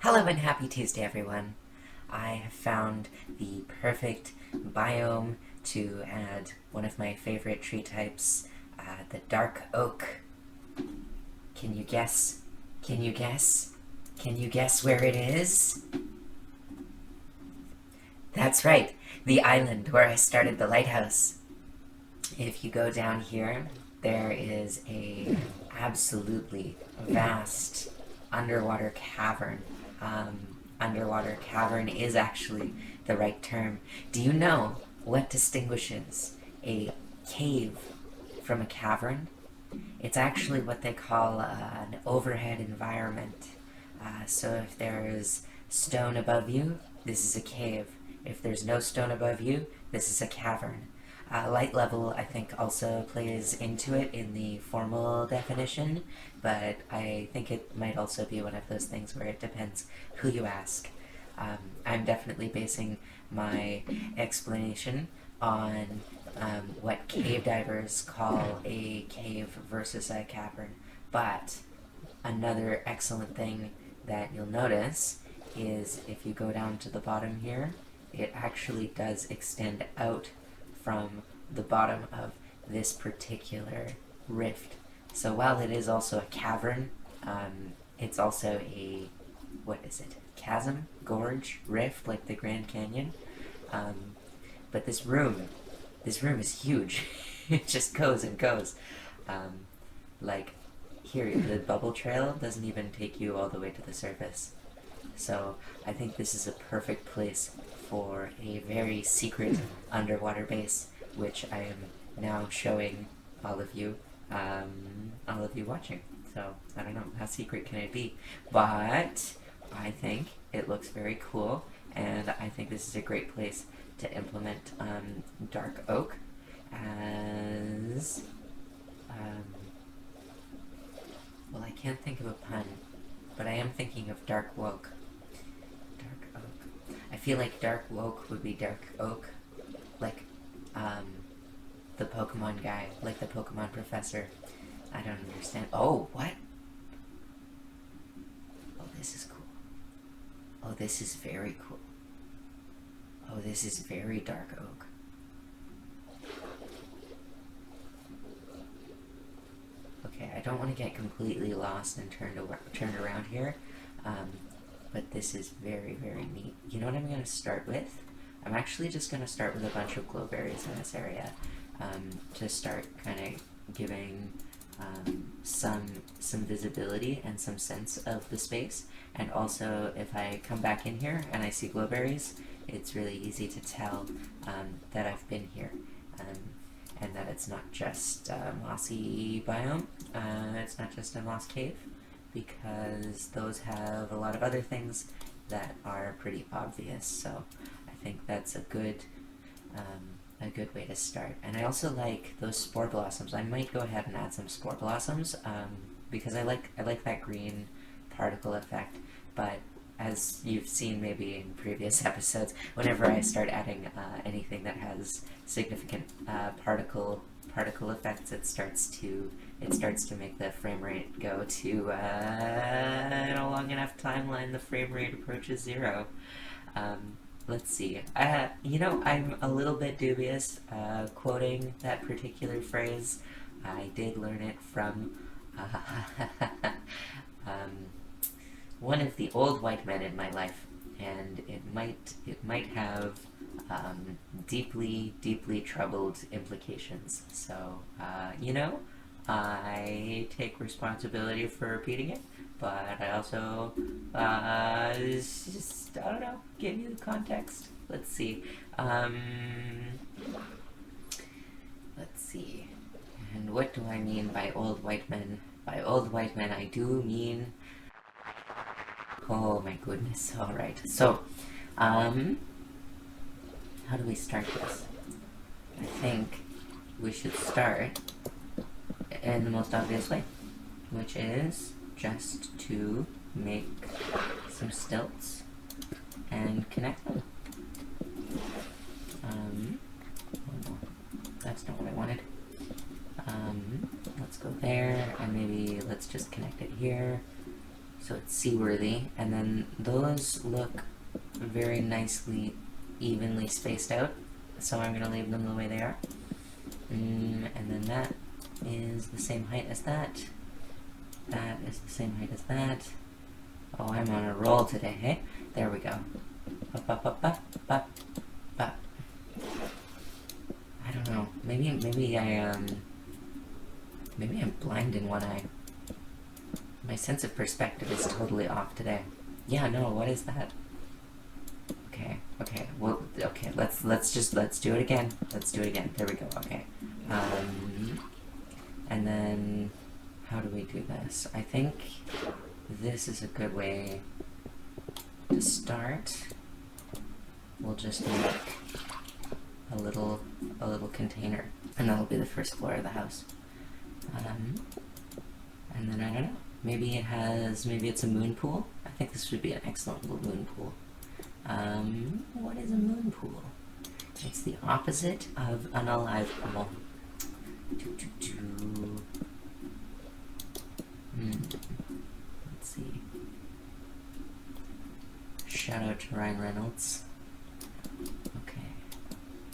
Hello and happy Tuesday, everyone. I have found the perfect biome to add one of my favorite tree types, the dark oak. Can you guess? Can you guess? Can you guess where it is? That's right, the island where I started the lighthouse. If you go down here, there is a absolutely vast underwater cavern. Underwater cavern is actually the right term. Do you know what distinguishes a cave from a cavern? It's actually what they call an overhead environment. So if there's stone above you, this is a cave. If there's no stone above you, this is a cavern. Light level, I think, also plays into it in the formal definition, but I think it might also be one of those things where it depends who you ask. I'm definitely basing my explanation on what cave divers call a cave versus a cavern. But another excellent thing that you'll notice is if you go down to the bottom here, it actually does extend out from the bottom of this particular rift. So while it is also a cavern, it's also a, what is it? Chasm, gorge, rift, like the Grand Canyon. But this room is huge. It just goes and goes. Like here, the bubble trail doesn't even take you all the way to the surface. So I think this is a perfect place for a very secret underwater base, which I am now showing all of you, watching. So I don't know, how secret can it be? But I think it looks very cool, and I think this is a great place to implement dark oak as well. I can't think of a pun, but I am thinking of dark woke. Dark oak. I feel like dark woke would be dark oak, like the Pokemon guy, like the Pokemon professor. I don't understand. Oh, what? Oh, this is cool. Oh, this is very cool. Oh, this is very dark oak. Okay, I don't want to get completely lost and turned around here, but this is very, very neat. You know what I'm going to start with? I'm actually just going to start with a bunch of glowberries in this area, to start kind of giving some visibility and some sense of the space. And also, if I come back in here and I see glowberries, it's really easy to tell that I've been here. And that it's not just a mossy biome, it's not just a moss cave, because those have a lot of other things that are pretty obvious. So I think that's a good way to start. And I also like those spore blossoms. I might go ahead and add some spore blossoms, because I like that green particle effect. But as you've seen maybe in previous episodes, whenever I start adding anything that has significant particle effects, it starts to make the frame rate go to in a long enough timeline the frame rate approaches 0. Let's see. I'm a little bit dubious quoting that particular phrase. I did learn it from one of the old white men in my life, and it might have deeply, deeply troubled implications. So, I take responsibility for repeating it, but I also, just, I don't know, give you the context. Let's see. Let's see. And what do I mean by old white men? By old white men, I do mean... Oh my goodness. Alright. So, how do we start this? I think we should start in the most obvious way, which is just to make some stilts and connect them. Oh no, that's not what I wanted. Let's go there, and maybe let's just connect it here. so it's seaworthy, and then those look very nicely, evenly spaced out, so I'm going to leave them the way they are. And then that is the same height as that. That is the same height as that. Oh, I'm on a roll today, hey? There we go. Up, up, up, up, up, up. I don't know. Maybe I'm blind in one eye. My sense of perspective is totally off today. Yeah, no, what is that? Okay, well, okay, let's do it again. Let's do it again. There we go, okay. And then, how do we do this? I think this is a good way to start. We'll just make a little container, and that'll be the first floor of the house. And then, I don't know, maybe it's a moon pool? I think this would be an excellent little moon pool. What is a moon pool? It's the opposite of an alive pool. Let's see. Shout out to Ryan Reynolds. Okay.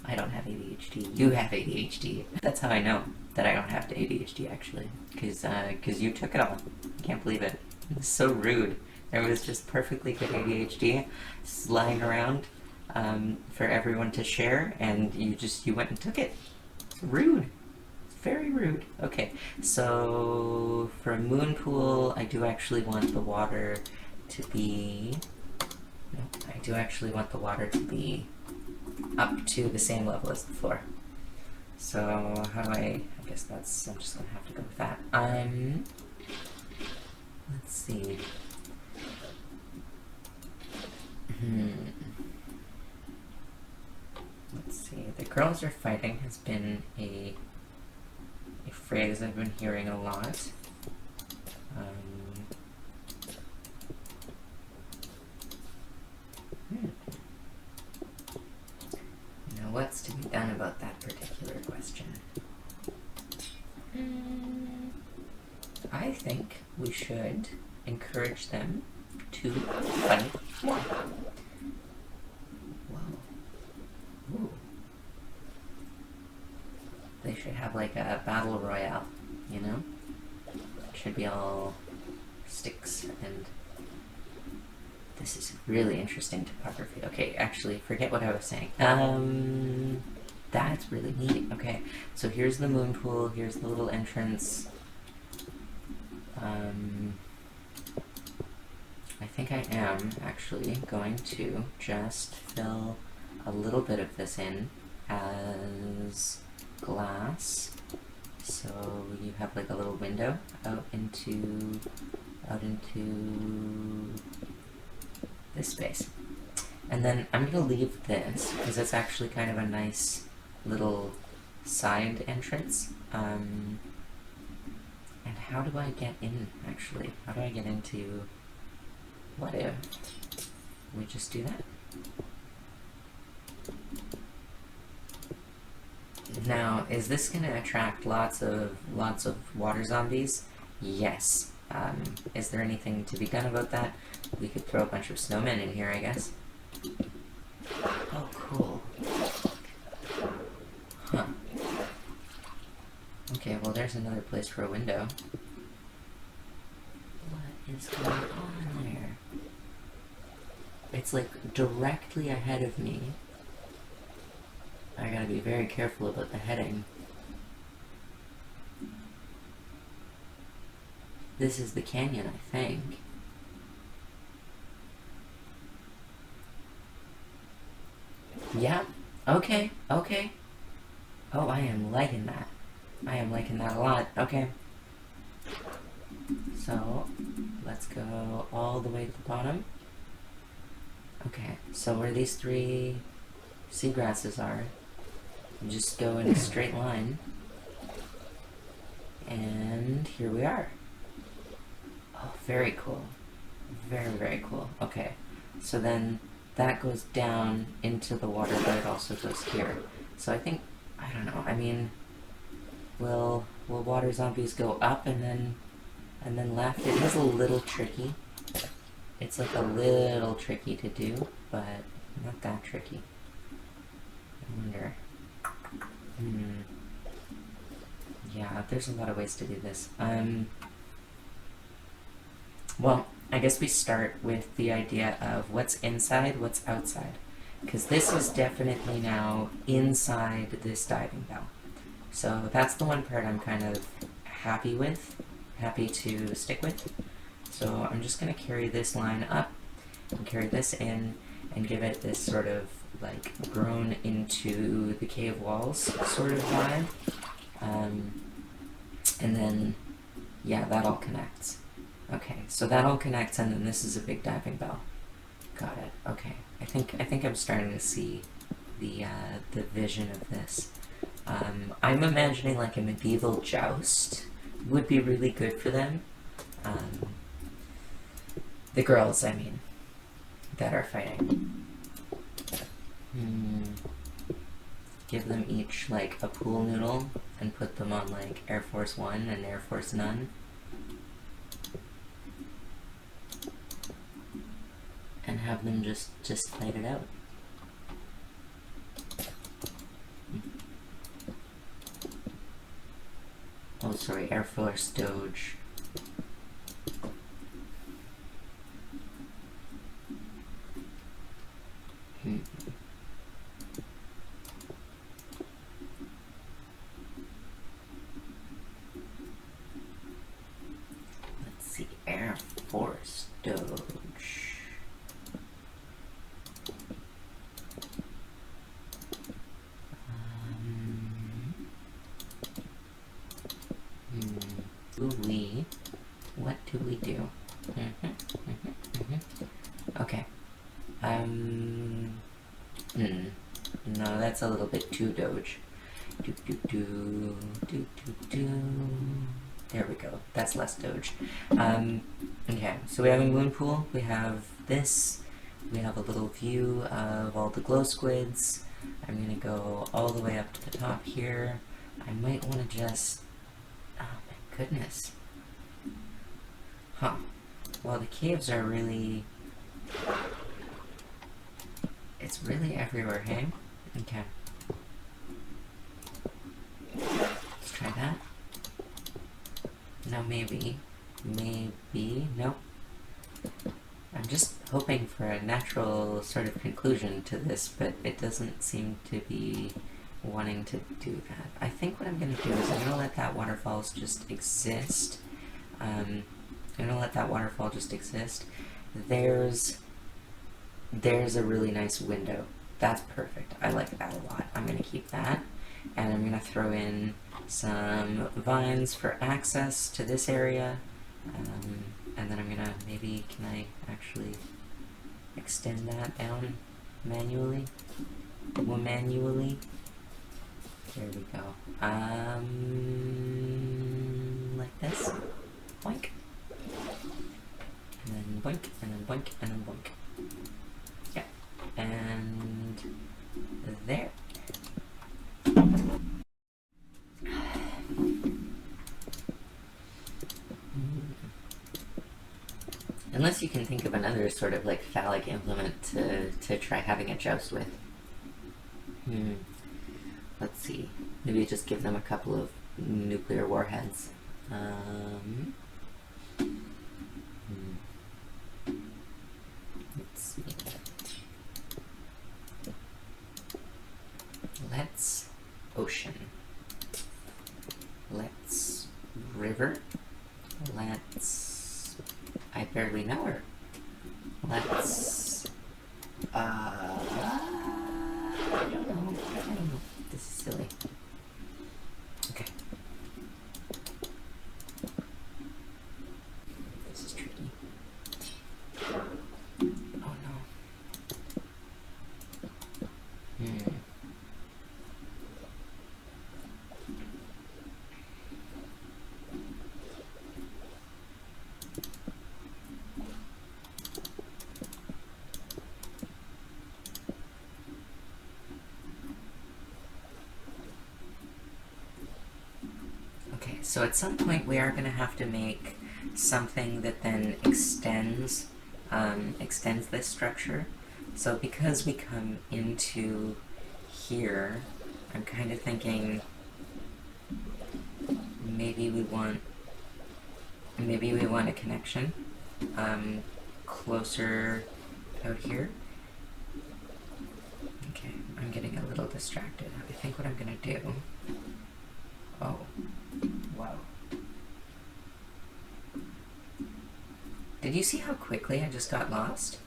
I don't have ADHD. You have ADHD. That's how I know that I don't have ADHD, actually. Because you took it all. I can't believe it. It's so rude. There was just perfectly good ADHD lying around for everyone to share, and you went and took it. It's rude. It's very rude. Okay, so for a moon pool, I do actually want the water to be... No, I do actually want the water to be up to the same level as the floor. So how do I guess I'm just gonna have to go with that. Let's see. Let's see. The girls are fighting has been a phrase I've been hearing a lot. Now, what's to be done about that particular question? I think we should encourage them to fight more. Whoa. Ooh. They should have like a battle royale, you know? It should be all sticks and... This is really interesting topography. Okay, actually, forget what I was saying. That's really neat. Okay, so here's the moon pool, here's the little entrance. I think I am actually going to just fill a little bit of this in as glass. So you have like a little window out into this space. And then I'm gonna leave this because it's actually kind of a nice little side entrance. And how do I get in, actually? How do I get into... What if we just do that? Now, is this gonna attract lots of water zombies? Yes. Is there anything to be done about that? We could throw a bunch of snowmen in here, I guess. Oh, cool. Huh. Okay, well there's another place for a window. What is going on there? It's like directly ahead of me. I gotta be very careful about the heading. This is the canyon, I think. Yeah, okay. Oh, I am liking that. I am liking that a lot. Okay. So, let's go all the way to the bottom. Okay, so where these three seagrasses are, you just go in a straight line. And here we are. Oh, very cool. Very, very cool. Okay, so then that goes down into the water, but it also goes here. So I think, I don't know, I mean, will water zombies go up and then left? It is a little tricky It's like a little tricky to do, but not that tricky. I wonder. Yeah, there's a lot of ways to do this. Well, I guess we start with the idea of what's inside, what's outside. Because this is definitely now inside this diving bell. So that's the one part I'm kind of happy to stick with. So I'm just going to carry this line up and carry this in and give it this sort of like grown into the cave walls sort of vibe. And then, yeah, that all connects. Okay, so that all connects, and then this is a big diving bell. Got it. Okay, I think I'm starting to see the vision of this. I'm imagining like a medieval joust would be really good for them. The girls, I mean, that are fighting. Give them each like a pool noodle and put them on like Air Force One and Air Force None. And have them just fight it out. Oh, sorry, Air Force Doge. Let's see, Air Force Doge. What do we do? Okay. No, that's a little bit too Doge. There we go. That's less Doge. Okay, so we have a moon pool. We have this. We have a little view of all the glow squids. I'm gonna go all the way up to the top here. I might want to just... Oh my goodness. Huh. Well, the caves are really... It's really everywhere, hey? Okay. Let's try that. No, maybe. Nope. I'm just hoping for a natural sort of conclusion to this, but it doesn't seem to be wanting to do that. I think what I'm going to do is I'm going to let that waterfall just exist. I'm going to let that waterfall just exist. There's a really nice window. That's perfect. I like that a lot. I'm going to keep that. And I'm going to throw in some vines for access to this area. And then I'm going to, maybe, can I actually extend that down manually? Manually? There we go. Like this. Boink. And then boink, and then boink, and then boink. Yeah. And there. Unless you can think of another sort of like phallic implement to try having a joust with. Let's see. Maybe just give them a couple of nuclear warheads. Let's see. Let's ocean. Let's river. Let's... I barely know her. Let's... I don't know. This is silly. Okay. This is tricky. Oh no. Okay, so at some point we are going to have to make something that then extends extends this structure. So because we come into here, I'm kind of thinking maybe we want a connection closer out here. Okay, I'm getting a little distracted. I think what I'm gonna do... Oh, wow. Did you see how quickly I just got lost?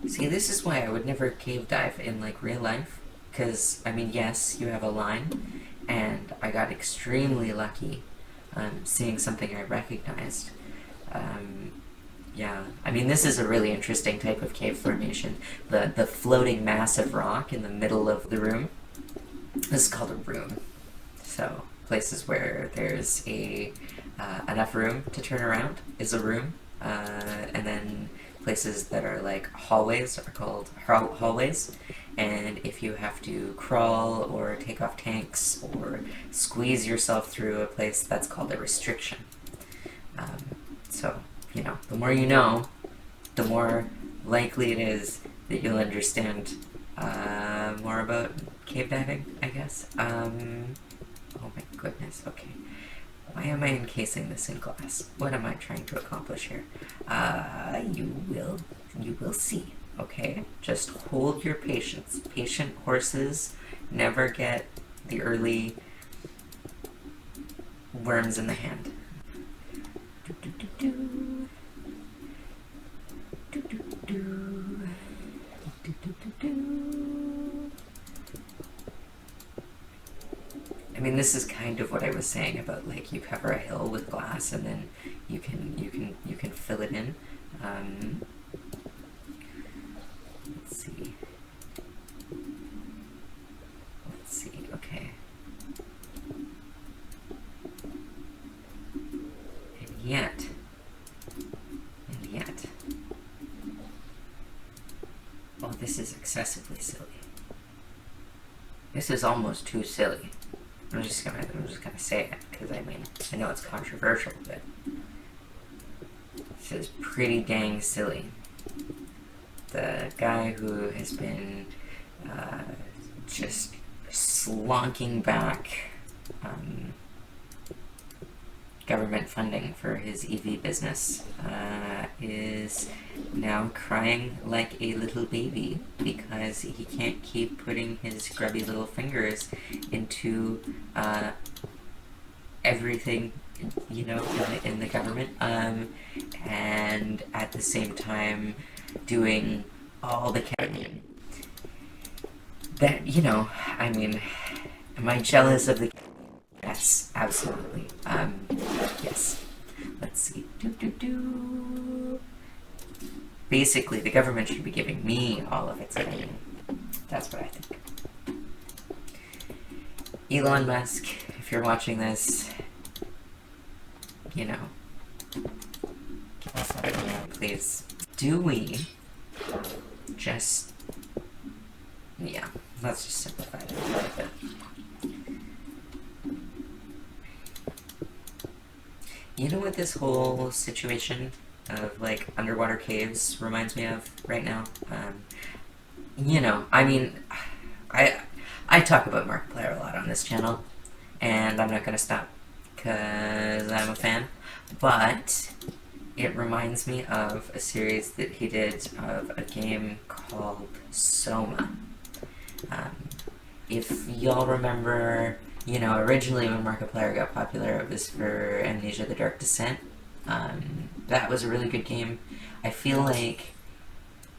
See, this is why I would never cave dive in, like, real life. Because, I mean, yes, you have a line, and I got extremely lucky seeing something I recognized. Yeah, I mean, this is a really interesting type of cave formation. The floating mass of rock in the middle of the room. This is called a room. So, places where there's enough room to turn around is a room. And then places that are like hallways are called hallways. And if you have to crawl or take off tanks or squeeze yourself through a place, that's called a restriction. So, you know, the more you know, the more likely it is that you'll understand more about cave diving, I guess. Oh my goodness, okay. Why am I encasing this in glass? What am I trying to accomplish here? You will see, okay? Just hold your patience. Patient horses never get the early worms in the hand. I mean, this is kind of what I was saying about, like, you cover a hill with glass and then you can fill it in. Let's see. Okay. And yet. Oh, this is excessively silly. This is almost too silly. I'm just gonna say it, because I mean, I know it's controversial, but this is pretty dang silly. The guy who has been just slonking back government funding for his EV business is now crying like a little baby because he can't keep putting his grubby little fingers into everything, you know, in the government, and at the same time doing all the that, you know, I mean, am I jealous of the... Yes, absolutely. Yes. Let's see. Basically, the government should be giving me all of its money. That's what I think. Elon Musk, if you're watching this, you know, please. Do we just... Yeah, let's just simplify it a little bit. You know what this whole situation of, like, underwater caves reminds me of right now? You know, I mean, I talk about Markiplier a lot on this channel, and I'm not gonna stop, because I'm a fan, but it reminds me of a series that he did of a game called Soma. If y'all remember... You know, originally when Markiplier got popular, it was for Amnesia: The Dark Descent. That was a really good game. I feel like,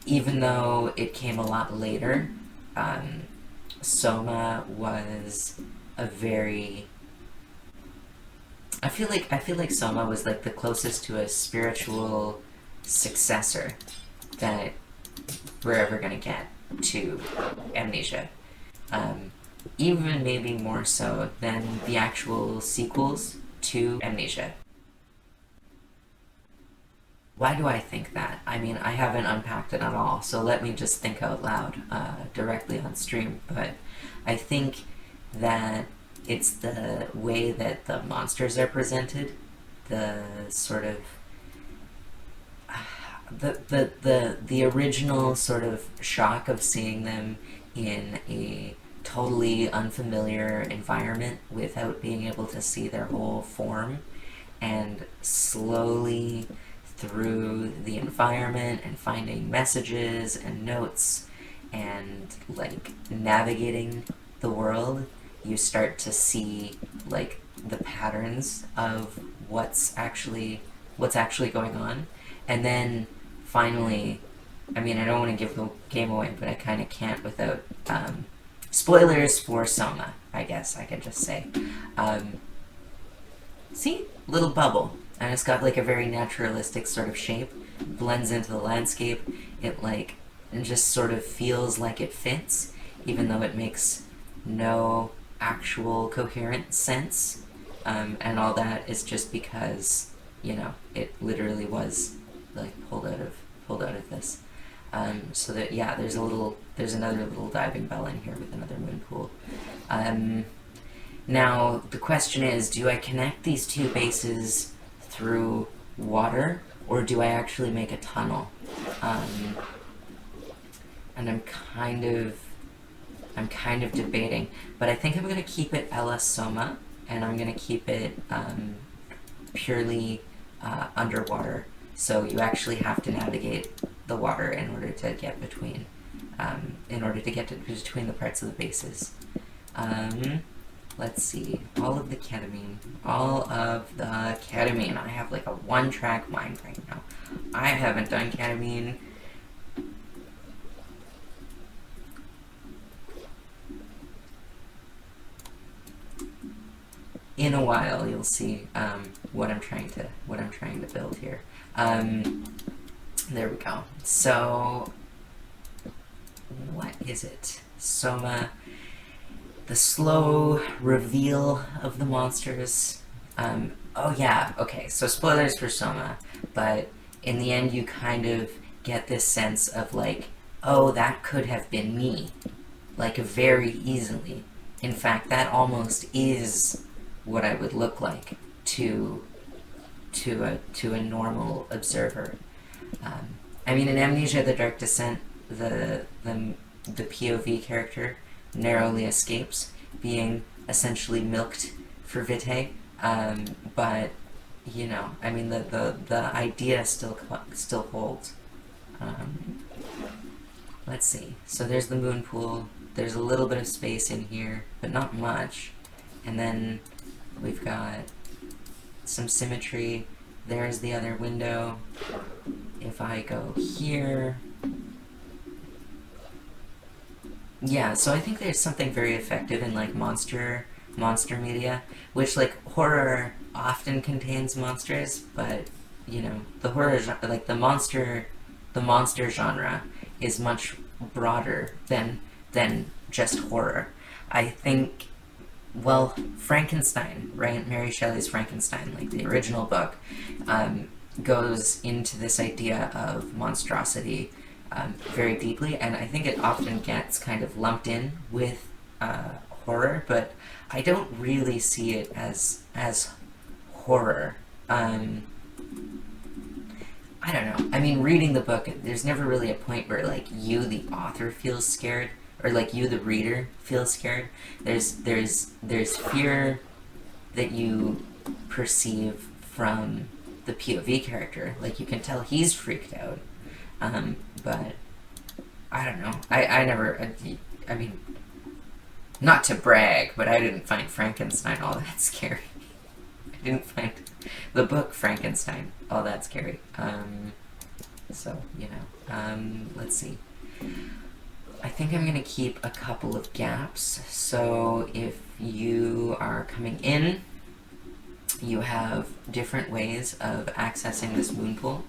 even though it came a lot later, Soma was a very... I feel like Soma was like the closest to a spiritual successor that we're ever gonna get to Amnesia. Even maybe more so than the actual sequels to Amnesia. Why do I think that? I mean, I haven't unpacked it at all, so let me just think out loud directly on stream, but I think that it's the way that the monsters are presented, the sort of... the original sort of shock of seeing them in a totally unfamiliar environment without being able to see their whole form, and slowly through the environment and finding messages and notes and like navigating the world, you start to see like the patterns of what's actually going on. And then finally, I mean, I don't want to give the game away, but I kind of can't without spoilers for Soma, I guess I could just say. See? Little bubble. And it's got like a very naturalistic sort of shape, blends into the landscape. It like just sort of feels like it fits, even though it makes no actual coherent sense. And all that is just because, you know, it literally was like pulled out of this. So that, yeah, there's another little diving bell in here with another moon pool. Now the question is, do I connect these two bases through water, or do I actually make a tunnel? And I'm kind of debating, but I think I'm gonna keep it Ella Soma, and I'm gonna keep it purely underwater. So you actually have to navigate the water in order to get between between the parts of the bases. Let's see, all of the ketamine. I have like a one-track mind right now. I haven't done ketamine in a while. You'll see what I'm trying to build here. There we go. So, what is it? Soma. The slow reveal of the monsters. Oh yeah, okay, so spoilers for Soma, but in the end you kind of get this sense of like, oh, that could have been me, like very easily. In fact, that almost is what I would look like to a normal observer. I mean, in Amnesia: The Dark Descent, the POV character narrowly escapes being essentially milked for vitae, but you know, I mean, the idea still holds. Let's see. So there's the moon pool. There's a little bit of space in here, but not much. And then we've got some symmetry. There's the other window. If I go here, yeah, so I think there's something very effective in like monster media, which like horror often contains monsters, but you know, the horror like the monster genre is much broader than just horror. I think, well, Frankenstein, right? Mary Shelley's Frankenstein, like the original book, goes into this idea of monstrosity very deeply, and I think it often gets kind of lumped in with horror, but I don't really see it as horror. I don't know. I mean, reading the book, there's never really a point where like you, the author, feels scared, or like you, the reader, feels scared. There's fear that you perceive from the POV character. Like you can tell he's freaked out. But I don't know. I mean, not to brag, but I didn't find Frankenstein all that scary. I didn't find the book Frankenstein all that scary. So, you know, let's see. I think I'm gonna keep a couple of gaps. So if you are coming in, you have different ways of accessing this moon pool.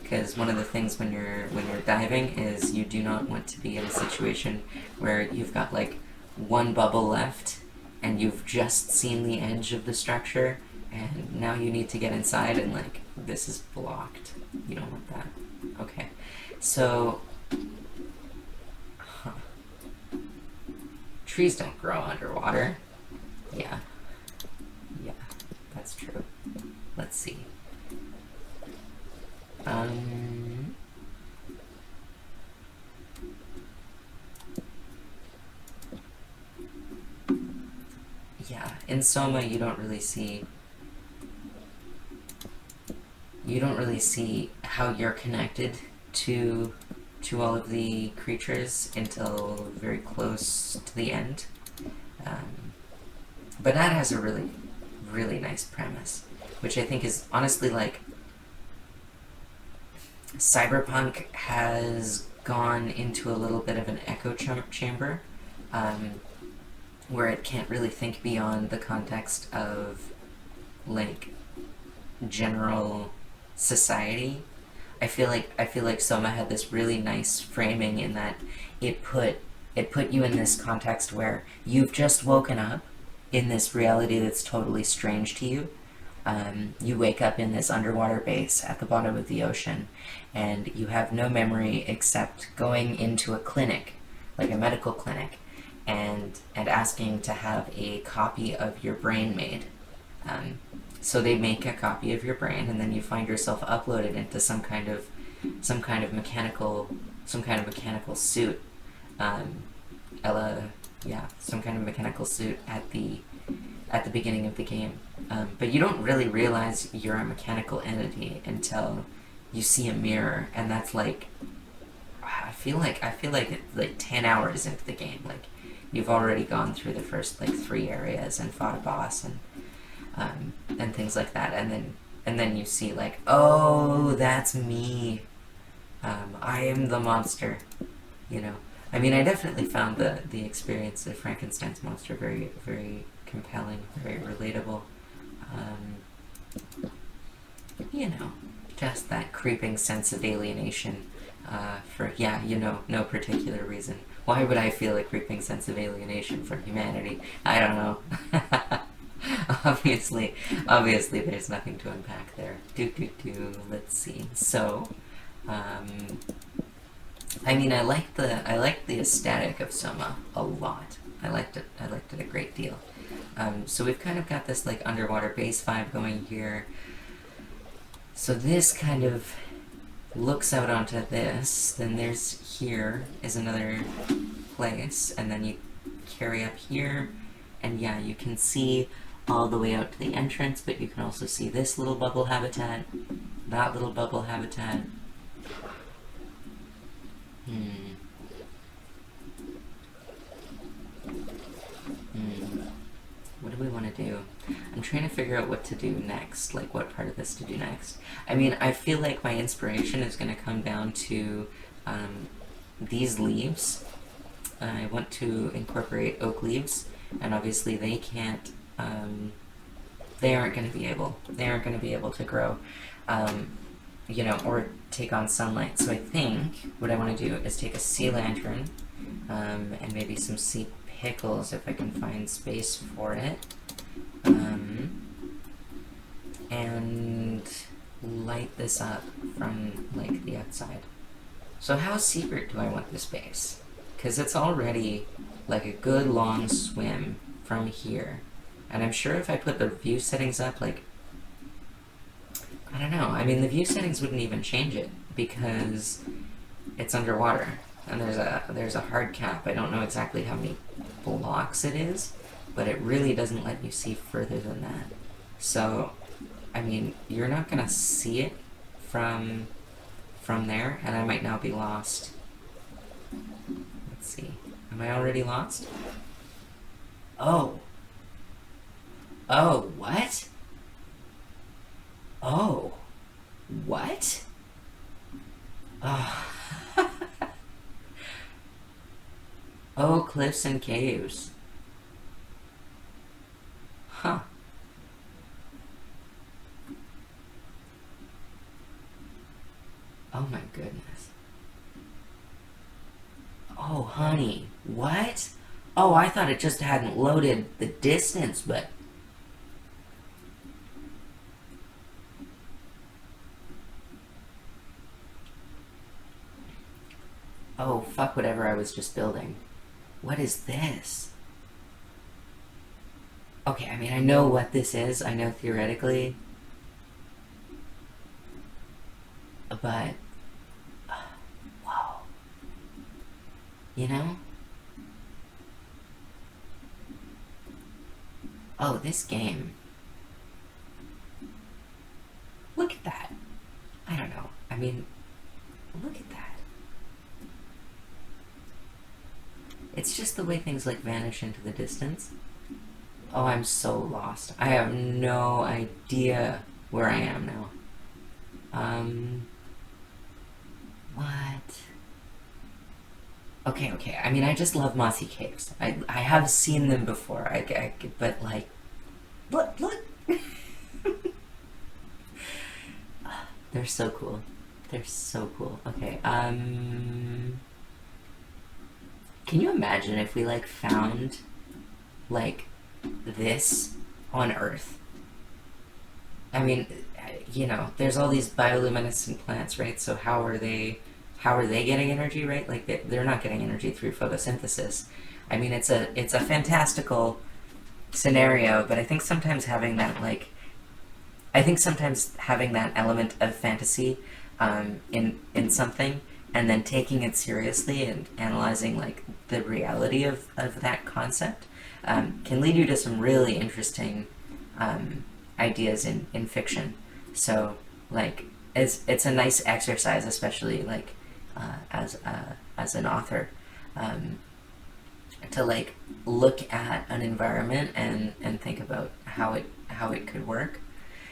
Because one of the things when you're diving is you do not want to be in a situation where you've got like one bubble left and you've just seen the edge of the structure and now you need to get inside and like this is blocked. You don't want that. Okay, so trees don't grow underwater. Yeah, that's true. Let's see. in Soma you don't really see how you're connected to all of the creatures until very close to the end. But that has a really, really nice premise, which I think is honestly like Cyberpunk has gone into a little bit of an echo chamber, where it can't really think beyond the context of like general society. I feel like Soma had this really nice framing in that it put you in this context where you've just woken up in this reality that's totally strange to you. You wake up in this underwater base at the bottom of the ocean, and you have no memory except going into a clinic, like a medical clinic, and asking to have a copy of your brain made. So they make a copy of your brain, and then you find yourself uploaded into some kind of mechanical suit. Some kind of mechanical suit at the beginning of the game. But you don't really realize you're a mechanical entity until you see a mirror, and that's like I feel like it's like 10 hours into the game. Like you've already gone through the first like 3 areas and fought a boss and things like that, and then you see like, oh, that's me. I am the monster. You know, I mean, I definitely found the experience of Frankenstein's monster very, very compelling, very relatable. You know, just that creeping sense of alienation. For no particular reason. Why would I feel a creeping sense of alienation from humanity? I don't know. Obviously, there's nothing to unpack there. Let's see. So, I mean, I liked the aesthetic of Soma a lot. I liked it a great deal. So we've kind of got this like underwater base vibe going here. So this kind of looks out onto this. Then here is another place, and then you carry up here, and yeah, you can see all the way out to the entrance, but you can also see this little bubble habitat, that little bubble habitat. What do we want to do? I'm trying to figure out what to do next, like what part of this to do next. I mean, I feel like my inspiration is going to come down to these leaves. I want to incorporate oak leaves, and obviously they can't, they aren't going to be able to grow, or take on sunlight. So I think what I want to do is take a sea lantern, and maybe some sea pickles if I can find space for it, and light this up from like the outside. So how secret do I want this base? Because it's already like a good long swim from here, and I'm sure if I put the view settings up, like, I don't know, I mean, the view settings wouldn't even change it because it's underwater, and there's a hard cap. I don't know exactly how many blocks it is, but it really doesn't let you see further than that. So, I mean, you're not gonna see it from there, and I might now be lost. Let's see. Am I already lost? Oh. Oh, what? Oh. What? Oh. Oh, cliffs and caves. Huh. Oh my goodness. Oh, honey. What? Oh, I thought it just hadn't loaded the distance, but... Oh, fuck whatever I was just building. What is this? Okay, I mean, I know what this is. I know theoretically. But... whoa. You know? Oh, this game. Look at that. I don't know. I mean, look at that. It's just the way things like vanish into the distance. Oh, I'm so lost. I have no idea where I am now. What? Okay. I mean, I just love mossy caves. I have seen them before. But like, look. They're so cool. They're so cool. Okay. Can you imagine if we like found like this on Earth? I mean, there's all these bioluminescent plants, right? So how are they getting energy, right? Like they're not getting energy through photosynthesis. I mean, it's a fantastical scenario, but I think sometimes having that element of fantasy in something, and then taking it seriously and analyzing like the reality of that concept can lead you to some really interesting ideas in fiction. So like it's a nice exercise, especially like as an author, um, to like look at an environment and think about how it could work.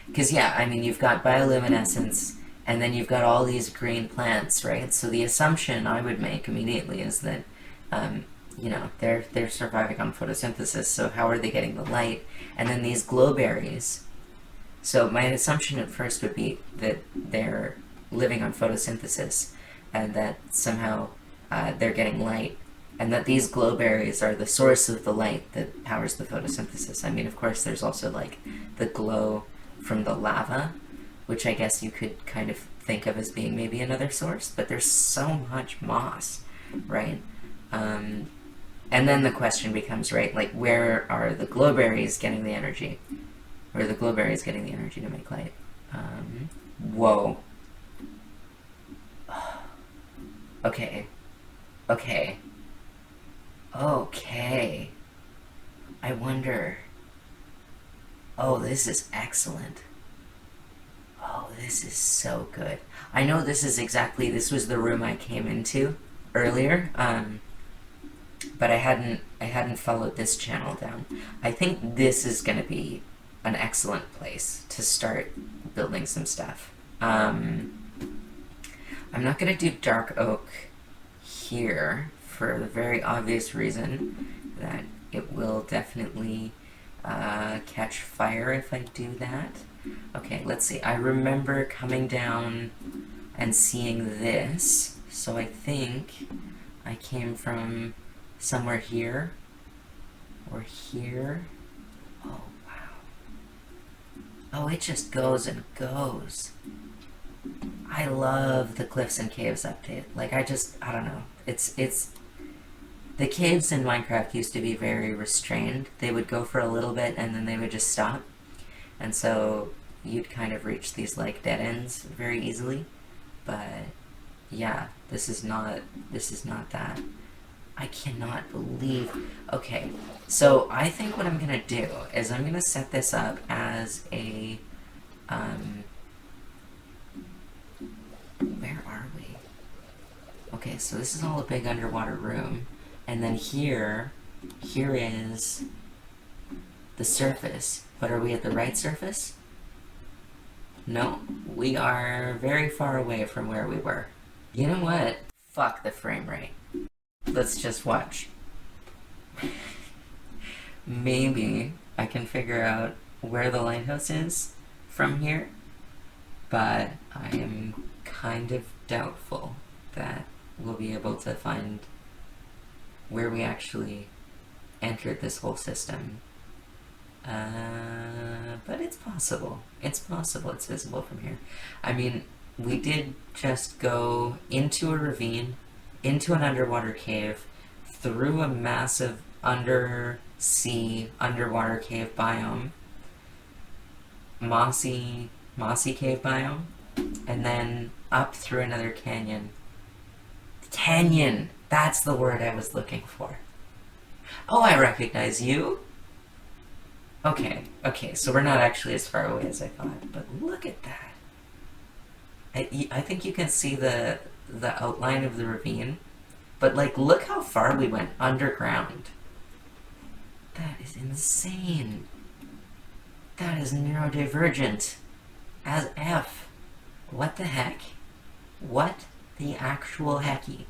Because yeah, I mean you've got bioluminescence, and then you've got all these green plants, right? So the assumption I would make immediately is that they're surviving on photosynthesis. So how are they getting the light? And then these glowberries. So my assumption at first would be that they're living on photosynthesis, and that somehow they're getting light, and that these glowberries are the source of the light that powers the photosynthesis. I mean, of course, there's also like the glow from the lava, which I guess you could kind of think of as being maybe another source, but there's so much moss, right? And then the question becomes, right, like where are the glowberries getting the energy? Where are the glowberries getting the energy to make light? Whoa. Okay. Okay. Okay. I wonder. Oh, this is excellent. Oh, this is so good. I know this was the room I came into earlier, but I hadn't followed this channel down. I think this is gonna be an excellent place to start building some stuff. I'm not gonna do dark oak here for the very obvious reason that it will definitely catch fire if I do that. Okay, let's see. I remember coming down and seeing this, so I think I came from somewhere here or here. Oh, wow. Oh, it just goes and goes. I love the Cliffs and Caves update. Like, I don't know. It's the caves in Minecraft used to be very restrained. They would go for a little bit and then they would just stop. And so you'd kind of reach these like dead ends very easily. But yeah, this is not that. I cannot believe. Okay, so I think what I'm gonna do is I'm gonna set this up as a where are we? Okay, so this is all a big underwater room. And then here is the surface. But are we at the right surface? No, we are very far away from where we were. You know what? Fuck the frame rate. Let's just watch. Maybe I can figure out where the lighthouse is from here, but I am kind of doubtful that we'll be able to find where we actually entered this whole system. But it's possible. It's possible. It's visible from here. I mean, we did just go into a ravine, into an underwater cave, through a massive undersea underwater cave biome, mossy cave biome, and then up through another canyon. Canyon! That's the word I was looking for. Oh, I recognize you. Okay, so we're not actually as far away as I thought, but look at that. I think you can see the outline of the ravine, but like, look how far we went underground. That is insane. That is neurodivergent as F. What the heck? What the actual hecky?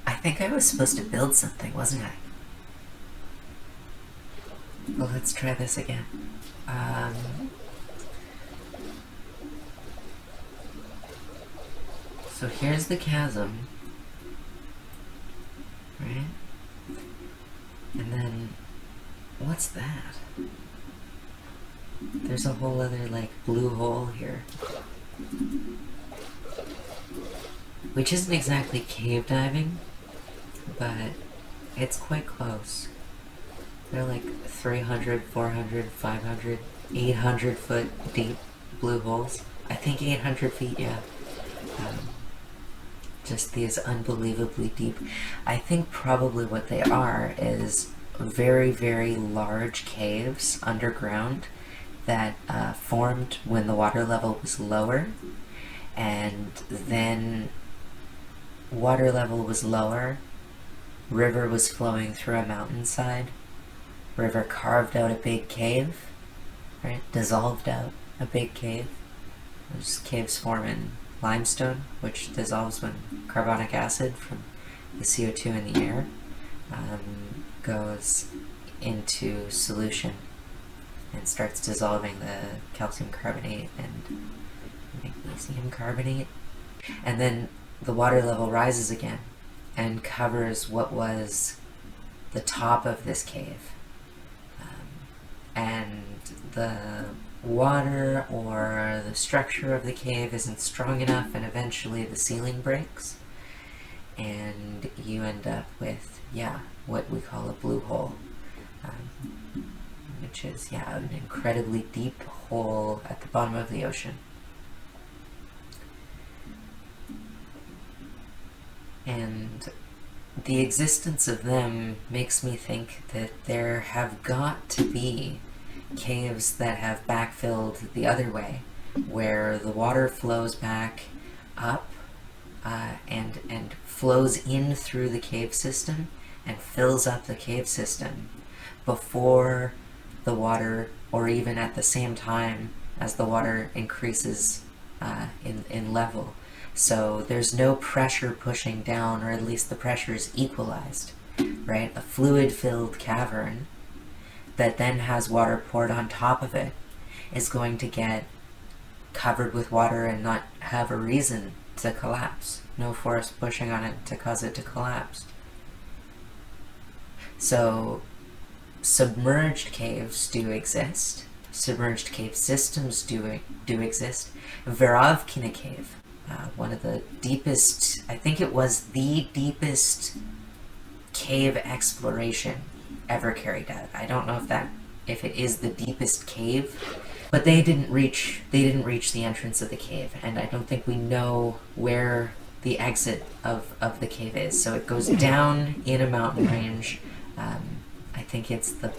I think I was supposed to build something, wasn't I? Well, let's try this again. So here's the chasm, right? And then, what's that? There's a whole other, like, blue hole here. Which isn't exactly cave diving, but it's quite close. They're like 300, 400, 500, 800 foot deep blue holes. I think 800 feet, yeah. Just these unbelievably deep. I think probably what they are is very, very large caves underground that formed when the water level was lower, and then water level was lower, river was flowing through a mountainside, river carved out a big cave, right? Dissolved out a big cave. Those caves form in limestone, which dissolves when carbonic acid from the CO2 in the air goes into solution and starts dissolving the calcium carbonate and magnesium carbonate. And then the water level rises again and covers what was the top of this cave. And the water or the structure of the cave isn't strong enough, and eventually the ceiling breaks, and you end up with, what we call a blue hole, which is, an incredibly deep hole at the bottom of the ocean. And the existence of them makes me think that there have got to be caves that have backfilled the other way, where the water flows back up and flows in through the cave system and fills up the cave system before the water, or even at the same time as the water increases in level. So there's no pressure pushing down, or at least the pressure is equalized, right? A fluid-filled cavern that then has water poured on top of it is going to get covered with water and not have a reason to collapse. No force pushing on it to cause it to collapse. So submerged caves do exist. Submerged cave systems do exist. Verovkina Cave, one of the deepest, I think it was the deepest cave exploration ever carried out. I don't know if it is the deepest cave, but they didn't reach the entrance of the cave, and I don't think we know where the exit of the cave is. So it goes down in a mountain range. I think it's the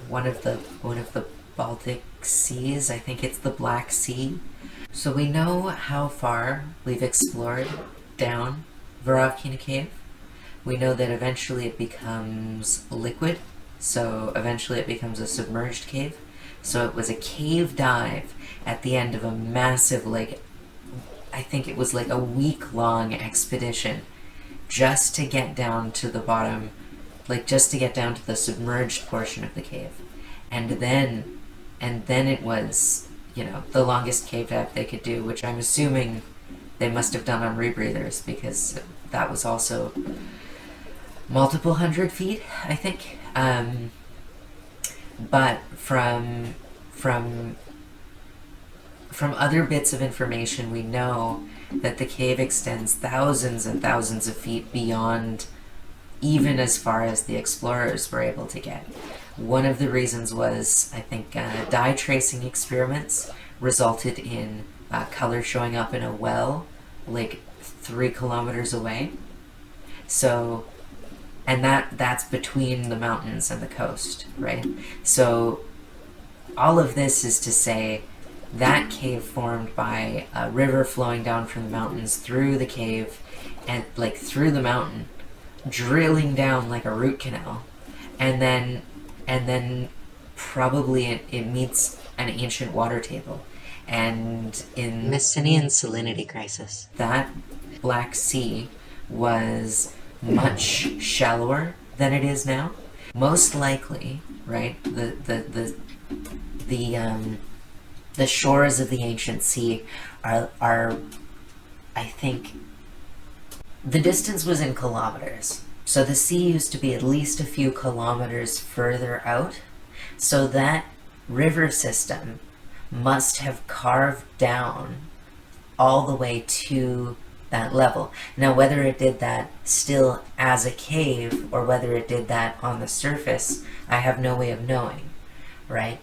one of the Baltic seas. I think it's the Black Sea. So we know how far we've explored down Verovkina Cave. We know that eventually it becomes liquid, so eventually it becomes a submerged cave. So it was a cave dive at the end of a massive, I think it was like a week-long expedition just to get down to the bottom, just to get down to the submerged portion of the cave. And then it was, the longest cave dive they could do, which I'm assuming they must have done on rebreathers, because that was also multiple 100 feet, I think. But from from other bits of information, we know that the cave extends thousands and thousands of feet beyond even as far as the explorers were able to get. One of the reasons was, I think, dye tracing experiments resulted in color showing up in a well like 3 kilometers away. So, and that's between the mountains and the coast, right? So all of this is to say that cave formed by a river flowing down from the mountains through the cave and like through the mountain, drilling down like a root canal, and then probably it meets an ancient water table. And in Messinian salinity crisis, that Black Sea was much shallower than it is now. Most likely, right? The shores of the ancient sea are I think the distance was in kilometers. So the sea used to be at least a few kilometers further out. So that river system must have carved down all the way to that level. Now, whether it did that still as a cave or whether it did that on the surface, I have no way of knowing, right?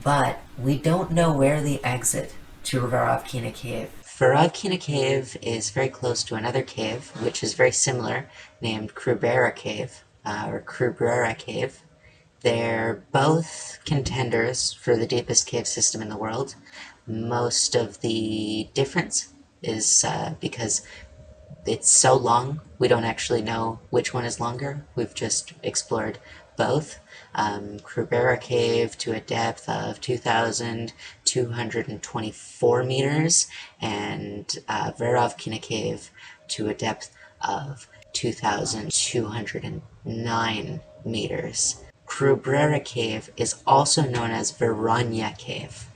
But we don't know where the exit to Varavkina Cave. Varavkina Cave is very close to another cave, which is very similar, named Krubrera Cave, or Krubrera Cave. They're both contenders for the deepest cave system in the world. Most of the difference is because it's so long, we don't actually know which one is longer. We've just explored both. Krubrera Cave to a depth of 2,224 meters, and Varavkina Cave to a depth of 2,209 meters. Krubrera Cave is also known as Varanya Cave.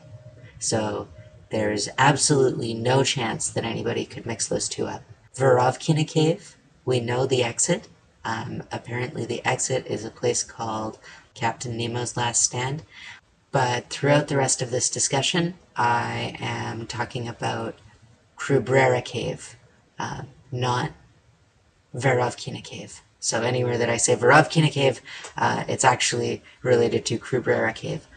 So there's absolutely no chance that anybody could mix those two up. Varavkina Cave, we know the exit. Apparently the exit is a place called Captain Nemo's Last Stand. But throughout the rest of this discussion, I am talking about Krubrera Cave, not Varavkina Cave. So anywhere that I say Varavkina Cave, it's actually related to Krubrera Cave.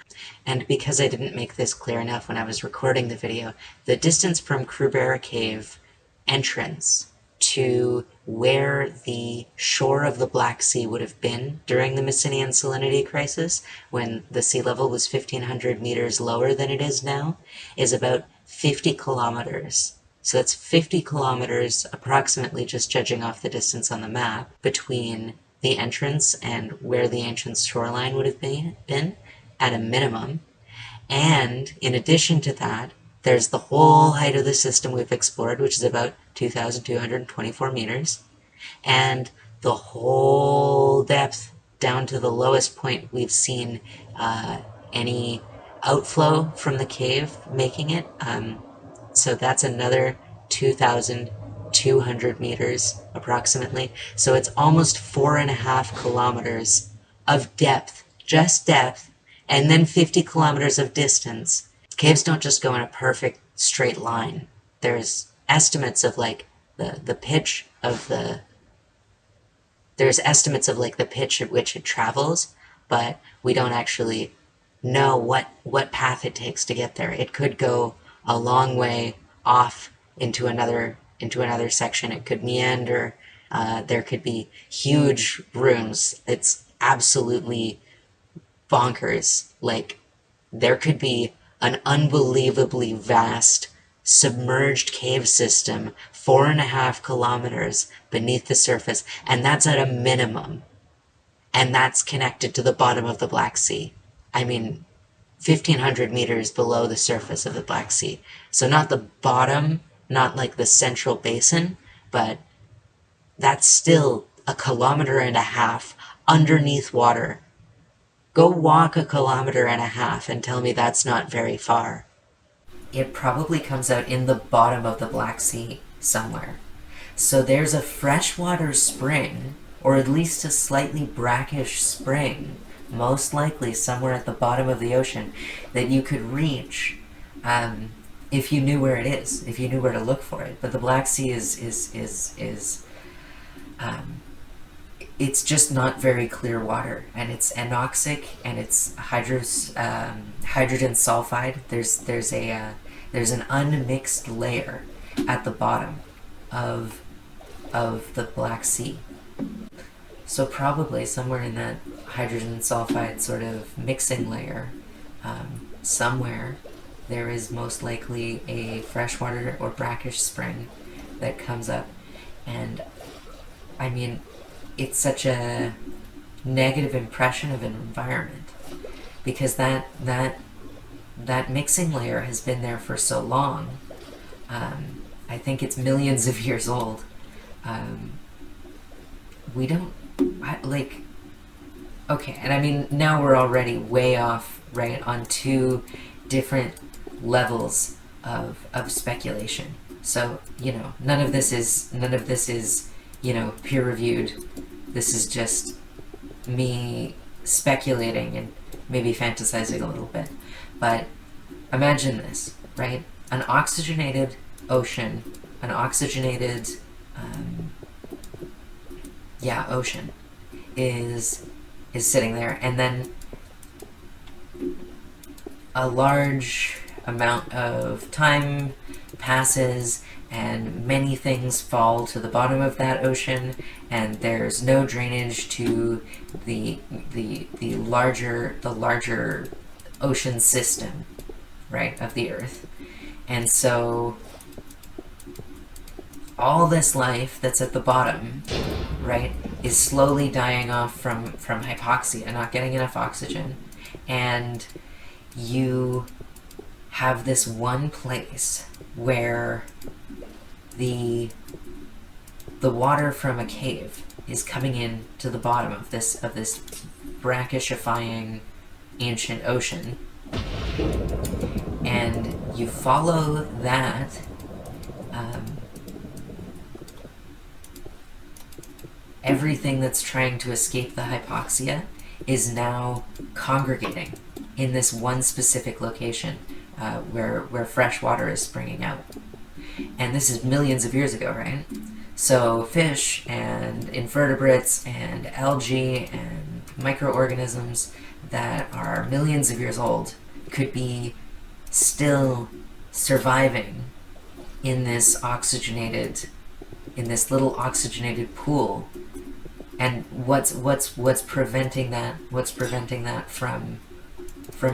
And because I didn't make this clear enough when I was recording the video, the distance from Krubrera Cave entrance to where the shore of the Black Sea would have been during the Messinian salinity crisis, when the sea level was 1,500 meters lower than it is now, is about 50 kilometers. So that's 50 kilometers, approximately, just judging off the distance on the map, between the entrance and where the ancient shoreline would have been, at a minimum. And in addition to that, there's the whole height of the system we've explored, which is about 2,224 meters, and the whole depth down to the lowest point we've seen any outflow from the cave making it. So that's another 2,200 meters approximately. So it's almost 4.5 kilometers of depth, just depth, and then 50 kilometers of distance. Caves don't just go in a perfect straight line. There's estimates of like the pitch of the... There's estimates of like the pitch at which it travels, but we don't actually know what path it takes to get there. It could go a long way off into another section. It could meander. There could be huge rooms. It's absolutely bonkers. Like, there could be an unbelievably vast submerged cave system 4.5 kilometers beneath the surface, and that's at a minimum. And that's connected to the bottom of the Black Sea. I mean, 1,500 meters below the surface of the Black Sea. So not the bottom, not like the central basin, but that's still 1.5 kilometers underneath water. Go walk 1.5 kilometers and tell me that's not very far. It probably comes out in the bottom of the Black Sea somewhere. So there's a freshwater spring, or at least a slightly brackish spring, most likely somewhere at the bottom of the ocean, that you could reach if you knew where it is, if you knew where to look for it. But the Black Sea is it's just not very clear water, and it's anoxic, and it's hydrogen sulfide. There's an unmixed layer at the bottom of the Black Sea. So probably somewhere in that hydrogen sulfide sort of mixing layer, somewhere there is most likely a freshwater or brackish spring that comes up. And I mean, it's such a negative impression of an environment, because that mixing layer has been there for so long. I think it's millions of years old. We don't okay, and I mean, now we're already way off, right, on two different levels of speculation. So, you know, none of this is, you know, peer reviewed. This is just me speculating and maybe fantasizing a little bit. But imagine this, right? An oxygenated ocean, an oxygenated ocean is sitting there, and then a large amount of time passes and many things fall to the bottom of that ocean, and there's no drainage to the larger ocean system, right, of the Earth. And so all this life that's at the bottom, right, is slowly dying off from hypoxia, not getting enough oxygen. And you have this one place where the water from a cave is coming in to the bottom of this brackishifying ancient ocean, and you follow that everything that's trying to escape the hypoxia is now congregating in this one specific location where fresh water is springing out. And this is millions of years ago, right? So fish and invertebrates and algae and microorganisms that are millions of years old could be still surviving in this little oxygenated pool. And what's preventing that? What's preventing that from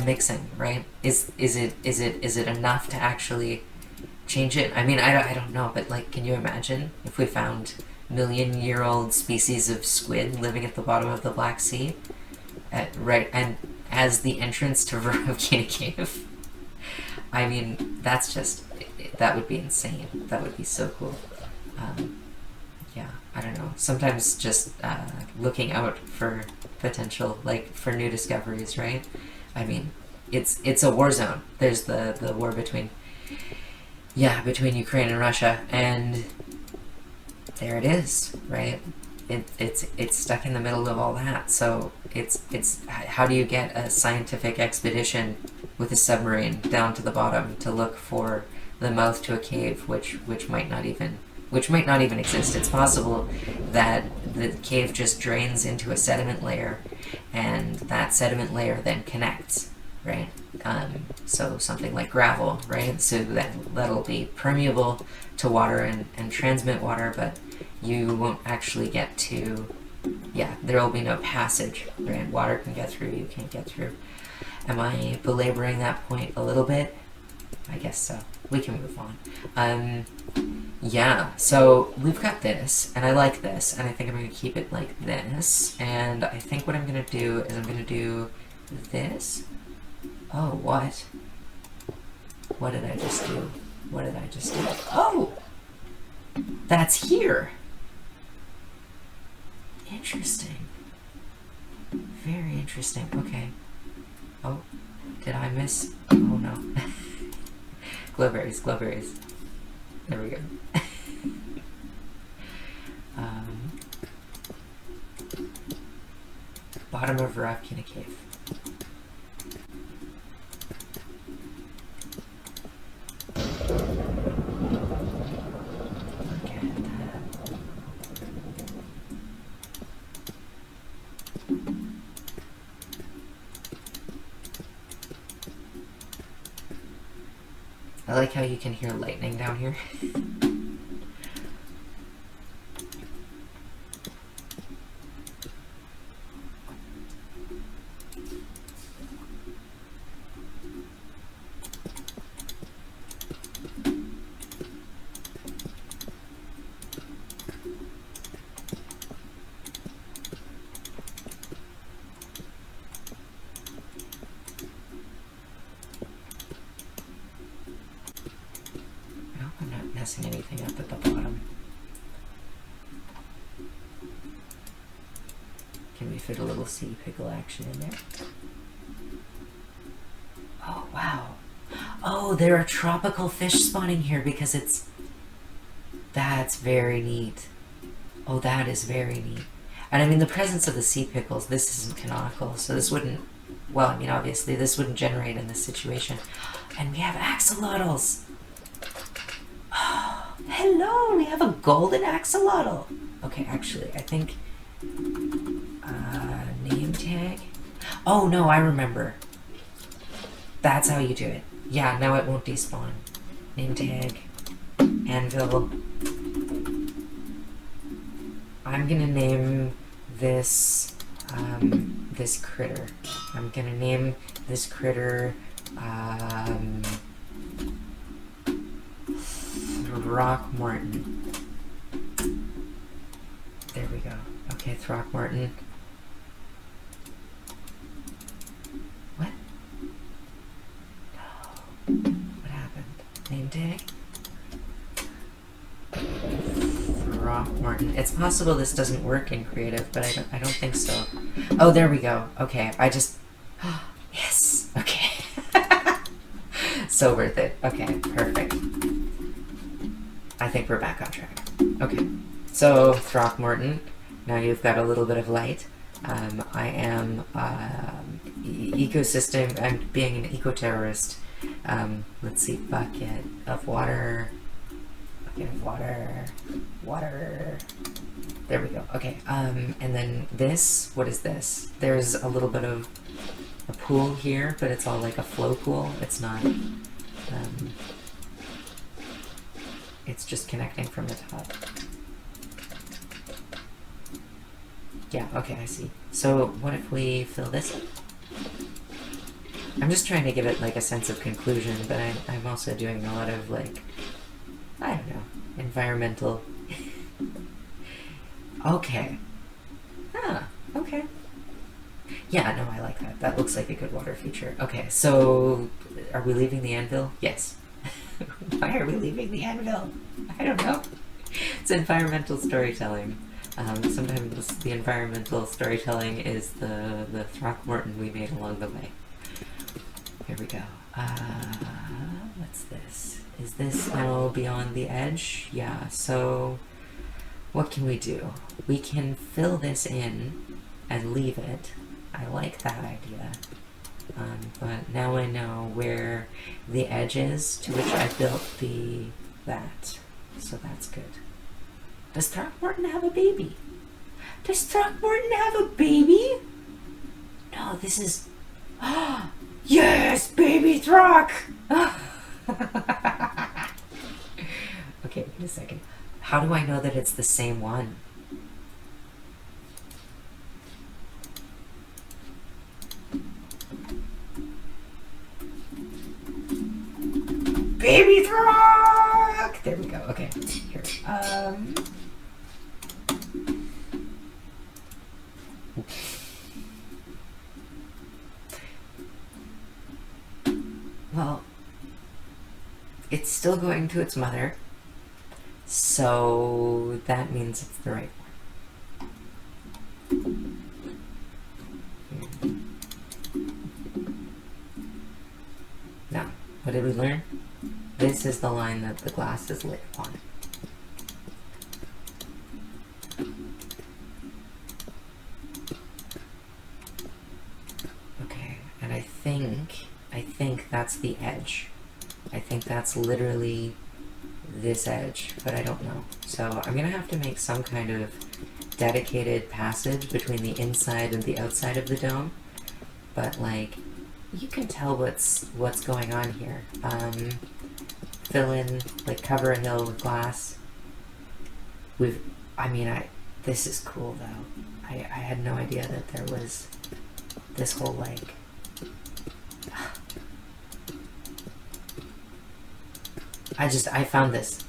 mixing, right? Is it enough to actually change it? I mean, I don't know, but like, can you imagine if we found million-year-old species of squid living at the bottom of the Black Sea, right, and as the entrance to Volcanic Cave? I mean, that's just, that would be insane. That would be so cool. Yeah, I don't know. Sometimes just looking out for potential, like, for new discoveries, right? I mean, it's a war zone. There's the war between Ukraine and Russia, and there it is, right? It's stuck in the middle of all that. So it's how do you get a scientific expedition with a submarine down to the bottom to look for the mouth to a cave, which might not even exist? It's possible that the cave just drains into a sediment layer, and that sediment layer then connects, right? So something like gravel, right? So that'll be permeable to water and transmit water, but you won't actually get to, there will be no passage, right? Water can get through, you can't get through. Am I belaboring that point a little bit? I guess so. We can move on. So we've got this, and I like this, and I think I'm going to keep it like this, and I think what I'm going to do is I'm going to do this. Oh, what? What did I just do? What did I just do? Oh! That's here! Interesting. Very interesting. Okay. Oh, did I miss? Oh no. Glowberries, glowberries. There we go. Bottom of Ravkina Cave. I like how you can hear lightning down here. Anything up at the bottom. Can we fit a little sea pickle action in there? Oh, wow. Oh, there are tropical fish spawning here because it's... That's very neat. Oh, that is very neat. And I mean, the presence of the sea pickles, this isn't canonical, so this wouldn't... Well, I mean, obviously, this wouldn't generate in this situation. And we have axolotls! Hello, we have a golden axolotl. Okay, actually, I think name tag. Oh no, I remember. That's how you do it. Yeah, now it won't despawn. Name tag, anvil. I'm gonna name this this critter. I'm gonna name this critter Throckmorton. There we go. Okay, Throckmorton. What? No. What happened? Name tag? Throckmorton. It's possible this doesn't work in creative, but I don't think so. Oh, there we go. Okay, I just... Yes! Okay. So worth it. Okay, perfect. I think we're back on track. Okay, so Throckmorton, now you've got a little bit of light. I am ecosystem, I'm being an eco-terrorist. Let's see, bucket of water, water. There we go, okay. And then this, what is this? There's a little bit of a pool here, but it's all like a flow pool. It's not, it's just connecting from the top. Yeah, okay, I see. So what if we fill this up? I'm just trying to give it like a sense of conclusion, but I'm also doing a lot of like, I don't know, environmental. Okay. Ah, okay. Yeah, no, I like that. That looks like a good water feature. Okay, so are we leaving the anvil? Yes. Why are we leaving the anvil? I don't know. It's environmental storytelling. Sometimes the environmental storytelling is the Throckmorton we made along the way. Here we go. What's this? Is this now beyond the edge? Yeah, so what can we do? We can fill this in and leave it. I like that idea. But now I know where the edge is to which I built that. So that's good. Does Throckmorton have a baby? Does Throckmorton have a baby? No, this is... Yes, baby Throck! Okay, wait a second. How do I know that it's the same one? Baby Throck! There we go. Okay, here. Well, it's still going to its mother, so that means it's the right one. Now, what did we learn? This is the line that the glass is lit upon. Okay, and I think that's the edge. I think that's literally this edge, but I don't know. So I'm gonna have to make some kind of dedicated passage between the inside and the outside of the dome. But like, you can tell what's going on here. fill in, like cover a hill with glass. This is cool though. I had no idea that there was this whole like I found this.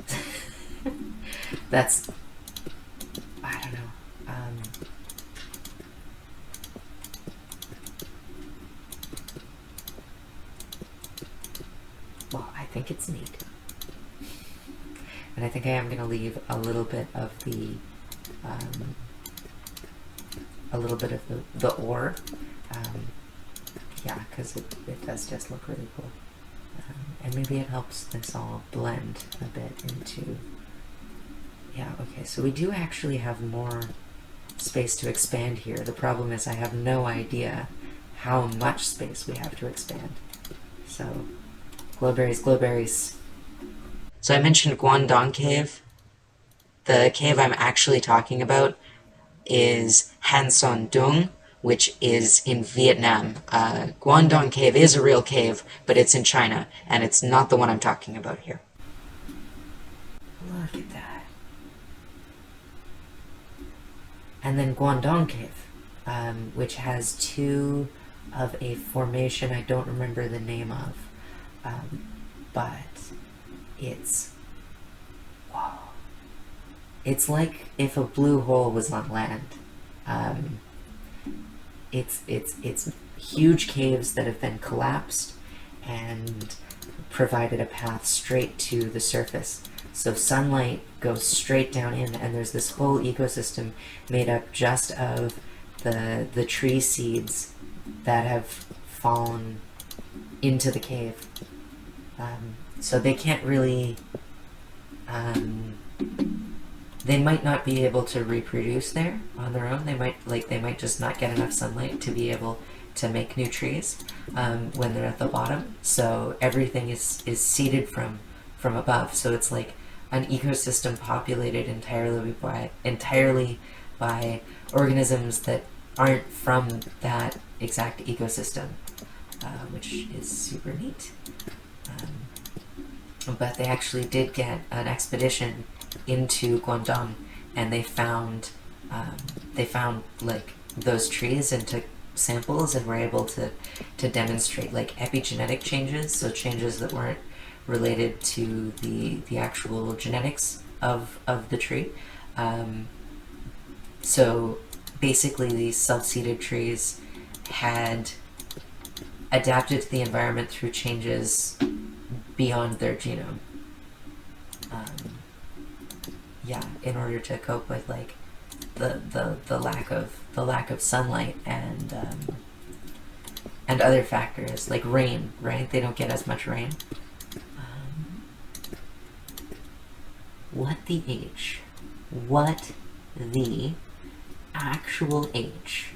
That's, I don't know. Well, I think it's neat. And I think I am going to leave a little bit of the ore. Yeah, because it does just look really cool. And maybe it helps this all blend a bit into... Yeah, okay, so we do actually have more space to expand here. The problem is I have no idea how much space we have to expand. So, glowberries, glowberries. So I mentioned Guangdong Cave. The cave I'm actually talking about is Han Son Dung, which is in Vietnam. Guangdong Cave is a real cave, but it's in China, and it's not the one I'm talking about here. Look at that. And then Guangdong Cave, which has two of a formation I don't remember the name of, but it's... Whoa. It's like if a blue hole was on land. It's huge caves that have been collapsed and provided a path straight to the surface. So sunlight goes straight down in, and there's this whole ecosystem made up just of the tree seeds that have fallen into the cave. So they can't really... they might not be able to reproduce there on their own. They might just not get enough sunlight to be able to make new trees when they're at the bottom. So everything is seeded from above. So it's like an ecosystem populated entirely by organisms that aren't from that exact ecosystem, which is super neat. But they actually did get an expedition into Guangdong, and they found like those trees and took samples and were able to demonstrate like epigenetic changes, so changes that weren't related to the actual genetics of the tree. So basically these self-seeded trees had adapted to the environment through changes beyond their genome. Yeah, in order to cope with like the lack of sunlight and other factors like rain, right? They don't get as much rain. What the H? What the actual H?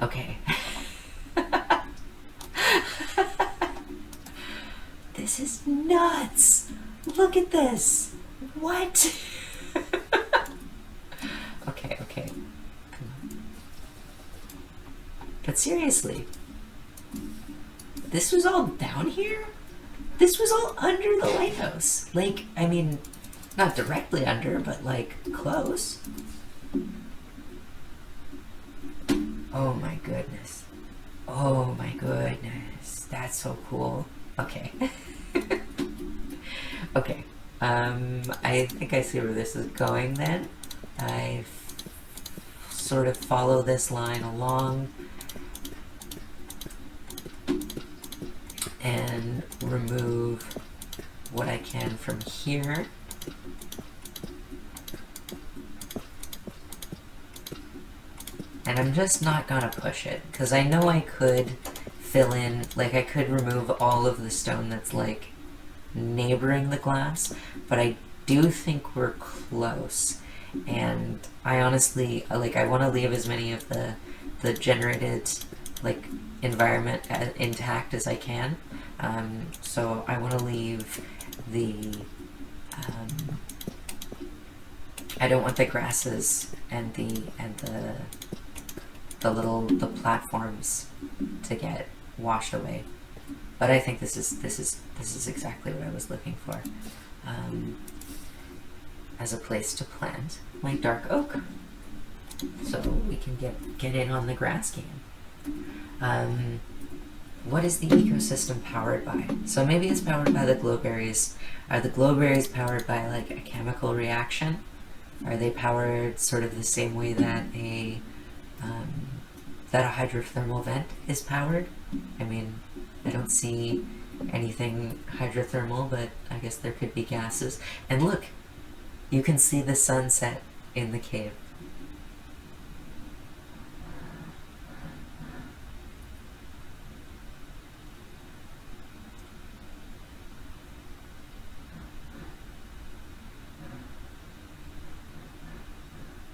Okay. This is nuts! Look at this! What? Okay. Come on. But seriously, this was all down here? This was all under the lighthouse. Like, I mean, not directly under, but like close. Oh my goodness. Oh my goodness. That's so cool. Okay. Okay. I think I see where this is going then. I sort of follow this line along and remove what I can from here. And I'm just not gonna push it, because I know I could fill in, like I could remove all of the stone that's like neighboring the glass, but I do think we're close. And I honestly, like, I want to leave as many of the generated, like, environment intact as I can. So I want to leave the, I don't want the grasses and the platforms to get washed away. But I think this is exactly what I was looking for, as a place to plant my dark oak, so we can get in on the grass game. What is the ecosystem powered by? So maybe it's powered by the glowberries. Are the glowberries powered by like a chemical reaction? Are they powered sort of the same way that a hydrothermal vent is powered? I mean, I don't see anything hydrothermal, but I guess there could be gases. And look, you can see the sunset in the cave.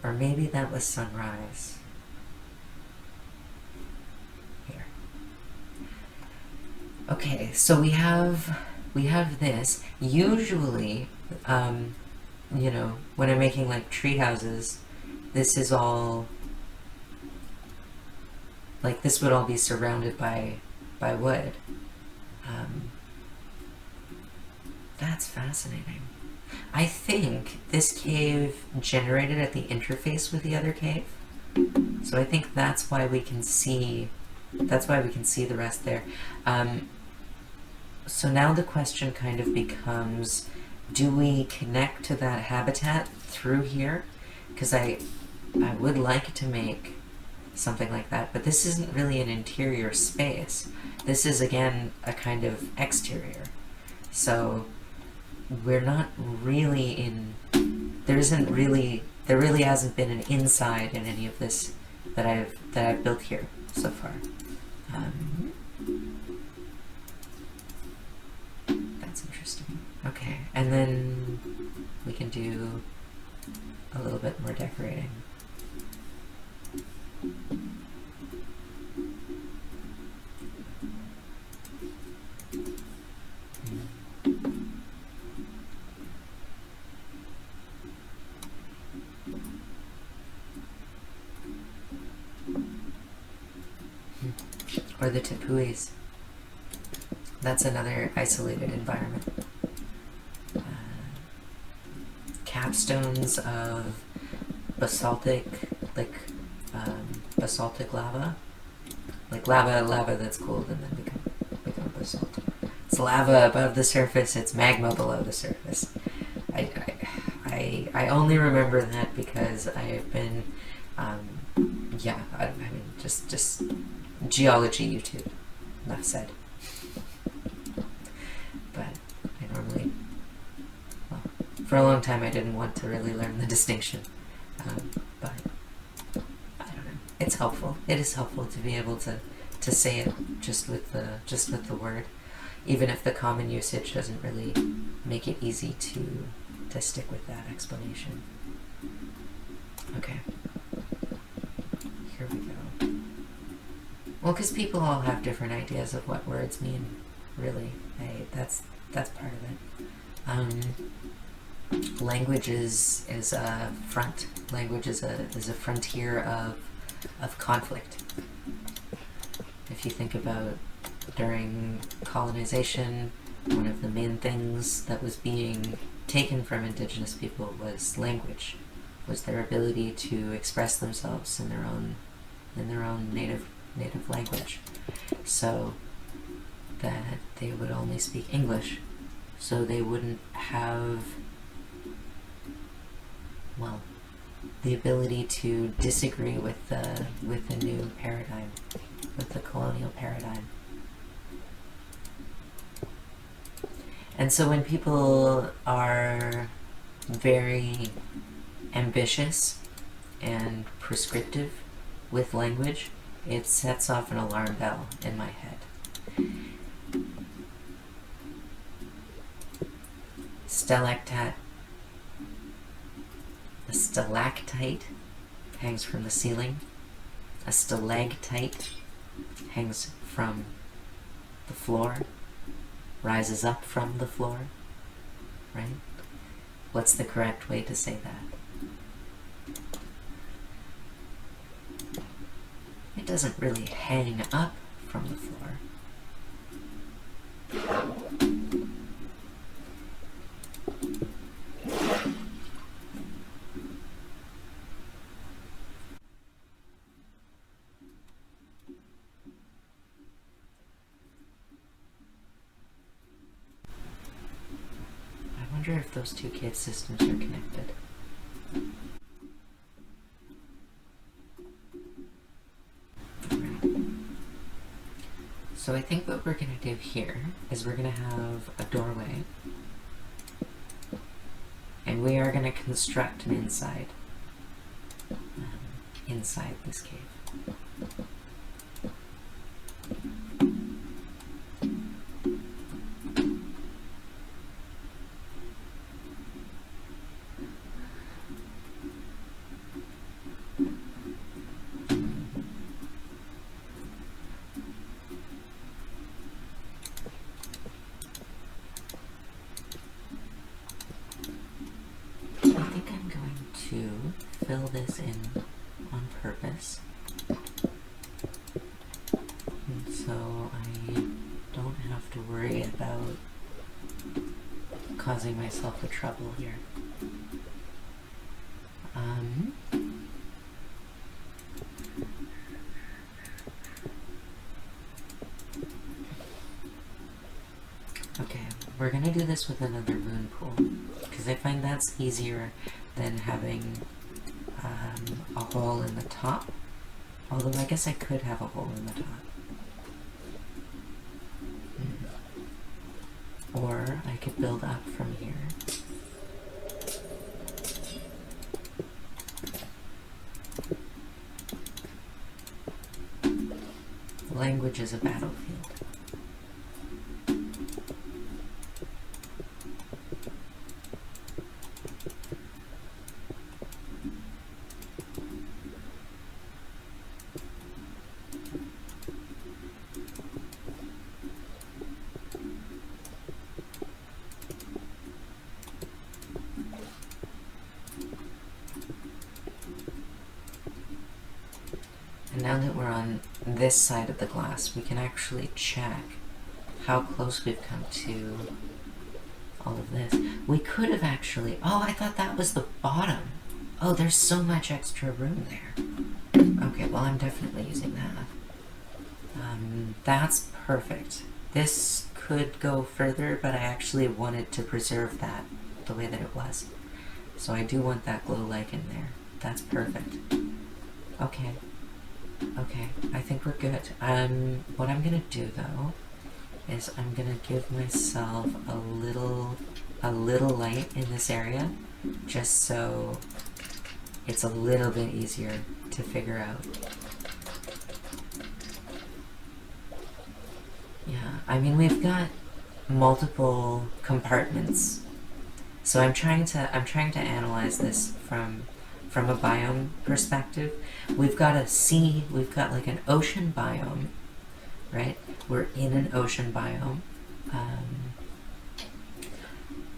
Or maybe that was sunrise. Here. Okay, so we have this. Usually, you know, when I'm making like tree houses, this is all like this would all be surrounded by wood. That's fascinating. I think this cave generated at the interface with the other cave. So I think that's why we can see the rest there. So now the question kind of becomes, do we connect to that habitat through here? Because I would like to make something like that, but this isn't really an interior space. This is, again, a kind of exterior. So we're not really in... There really hasn't been an inside in any of this that I've built here so far. That's interesting. Okay, and then we can do a little bit more decorating. Or the tepuis. That's another isolated environment. Capstones of basaltic, basaltic lava. Like lava that's cooled and then become basalt. It's lava above the surface, it's magma below the surface. I only remember that because I have been, yeah, I mean, just geology YouTube, enough said. But I normally, well, for a long time I didn't want to really learn the distinction, but I don't know. It's helpful. It is helpful to be able to say it just with the word, even if the common usage doesn't really make it easy to stick with that explanation. Okay. Here we go. Well, because people all have different ideas of what words mean, really. That's part of it. Language is a front. Language is a frontier of conflict. If you think about during colonization, one of the main things that was being taken from indigenous people was language, was their ability to express themselves in their own native language, so that they would only speak English, so they wouldn't have, well, the ability to disagree with the new paradigm, with the colonial paradigm. And so when people are very ambitious and prescriptive with language, it sets off an alarm bell in my head. Stalactite. A stalactite hangs from the ceiling. A stalactite hangs from the floor, rises up from the floor, right? What's the correct way to say that? It doesn't really hang up from the floor. wonder if those two cave systems are connected. Right. So I think what we're going to do here is we're going to have a doorway, and we are going to construct an inside this cave. Fill this in on purpose, and so I don't have to worry about causing myself a trouble here. Okay, we're gonna do this with another moon pool, because I find that's easier than having a hole in the top. Although I guess I could have a hole in the top. Or I could build up from here. Language is a battlefield. Now that we're on this side of the glass, we can actually check how close we've come to all of this. We could have actually... Oh, I thought that was the bottom. Oh, there's so much extra room there. Okay, well, I'm definitely using that. That's perfect. This could go further, but I actually wanted to preserve that the way that it was. So I do want that glow lichen there. That's perfect. Okay. Okay, I think we're good. What I'm gonna do though is I'm gonna give myself a little light in this area, just so it's a little bit easier to figure out. Yeah, I mean, we've got multiple compartments, so I'm trying to analyze this from a biome perspective. We've got a sea, we've got like an ocean biome, right? We're in an ocean biome.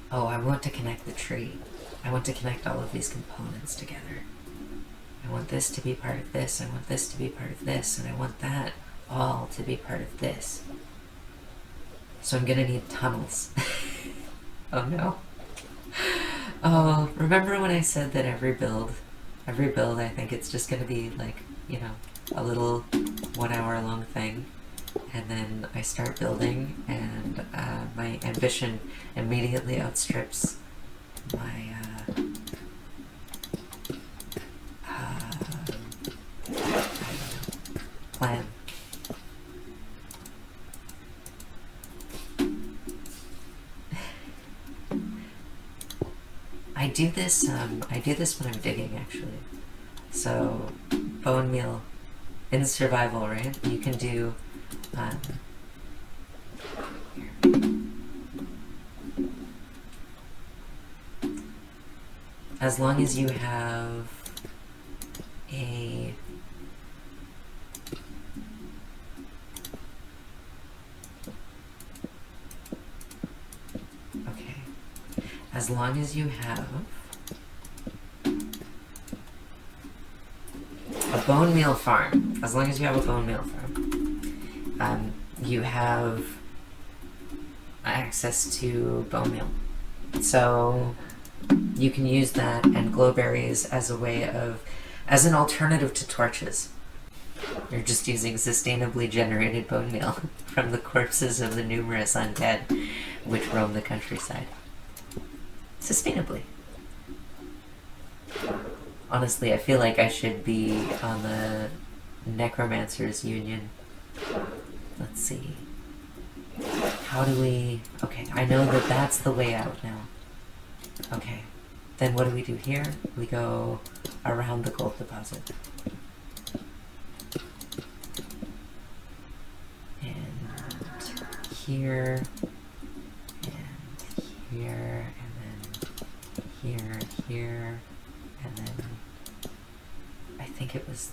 Oh, I want to connect the tree. I want to connect all of these components together. I want this to be part of this, I want this to be part of this, and I want that all to be part of this. So I'm gonna need tunnels. Oh no. Oh, remember when I said that every build, I think it's just gonna be like, you know, a little 1 hour long thing, and then I start building, and my ambition immediately outstrips my plan. I do this when I'm digging, actually. So, bone meal in survival, right? You can do as long as you have a as long as you have a bone meal farm, you have access to bone meal. So you can use that and glowberries as a way of, as an alternative to torches. You're just using sustainably generated bone meal from the corpses of the numerous undead which roam the countryside. sustainably. Honestly, I feel like I should be on the Necromancers Union. Let's see. How do we... Okay, I know that that's the way out now. Okay. Then what do we do here? We go around the gold deposit. And here, and here, and then here, here, and then I think it was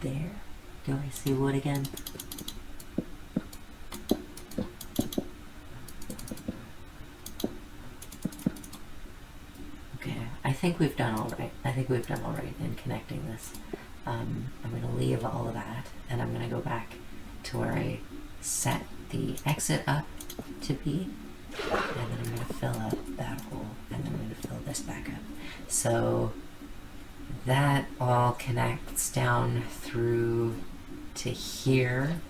there. Do I see wood again? Okay, I think we've done all right. I think we've done all right in connecting this. I'm going to leave all of that, and I'm going to go back to where I set the exit up to be, and then I'm going to fill up that hole, and then I'm going to fill this back up. So that all connects down through to here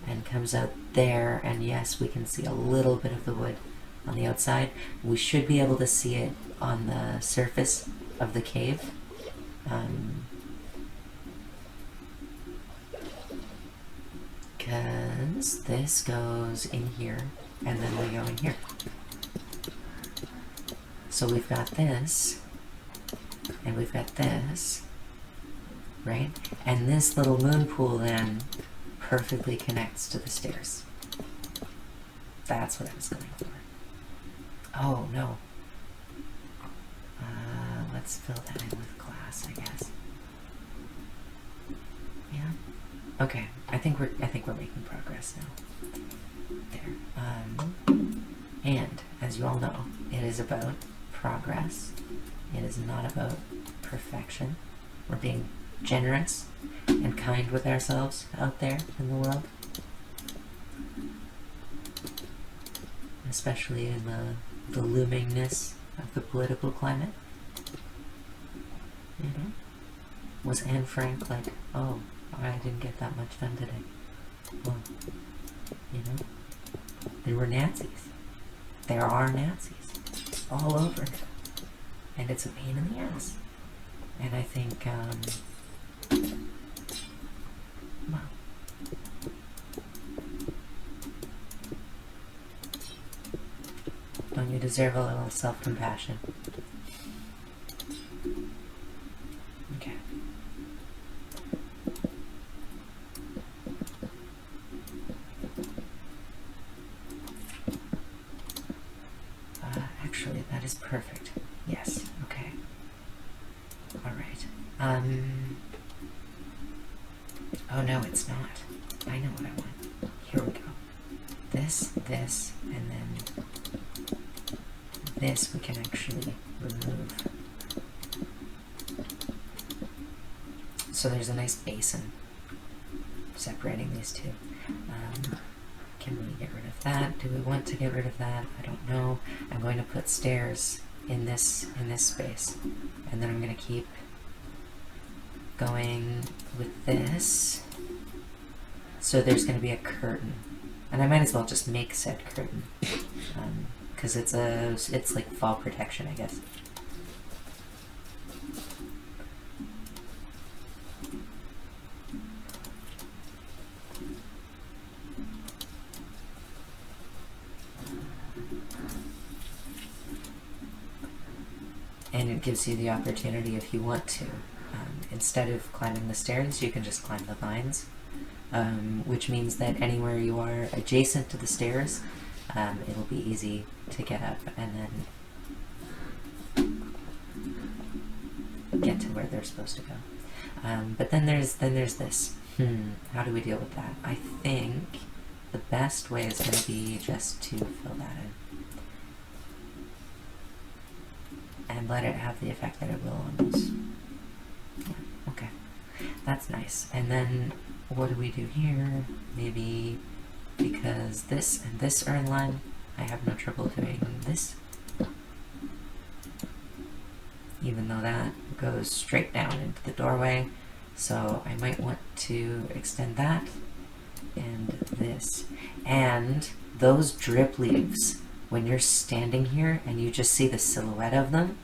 and comes out there, and yes, we can see a little bit of the wood on the outside. We should be able to see it on the surface of the cave. Because this goes in here, and then we go in here. So we've got this, and we've got this, right? And this little moon pool then perfectly connects to the stairs. That's what I was going for. Oh, no. Let's fill that in with glass, I guess. Yeah. Okay. I think we're making progress now. There. And as you all know, it is about progress. It is not about perfection. We're being generous and kind with ourselves out there in the world. Especially in the loomingness of the political climate. You know? Was Anne Frank like, oh, I didn't get that much done today? Well, you know? There were Nazis. There are Nazis all over. And it's a pain in the ass. And I think, well, don't you deserve a little self-compassion? Okay. Actually, that is perfect. Yes, okay. Alright. Oh no, it's not. I know what I want. Here we go. This, and then this we can actually remove. So there's a nice basin separating these two. Can we get rid of that? Do we want to get rid of that? I don't know. I'm going to put stairs in this space, and then I'm going to keep going with this. So there's going to be a curtain, and I might as well just make said curtain, because it's like fall protection, I guess. And it gives you the opportunity, if you want to, instead of climbing the stairs, you can just climb the vines, which means that anywhere you are adjacent to the stairs, it'll be easy to get up and then get to where they're supposed to go. But then there's this. How do we deal with that? I think the best way is going to be just to fill that in. And let it have the effect that it will on those. Yeah, okay. That's nice. And then what do we do here? Maybe because this and this are in line, I have no trouble doing this. Even though that goes straight down into the doorway. So I might want to extend that and this. And those drip leaves when you're standing here and you just see the silhouette of them,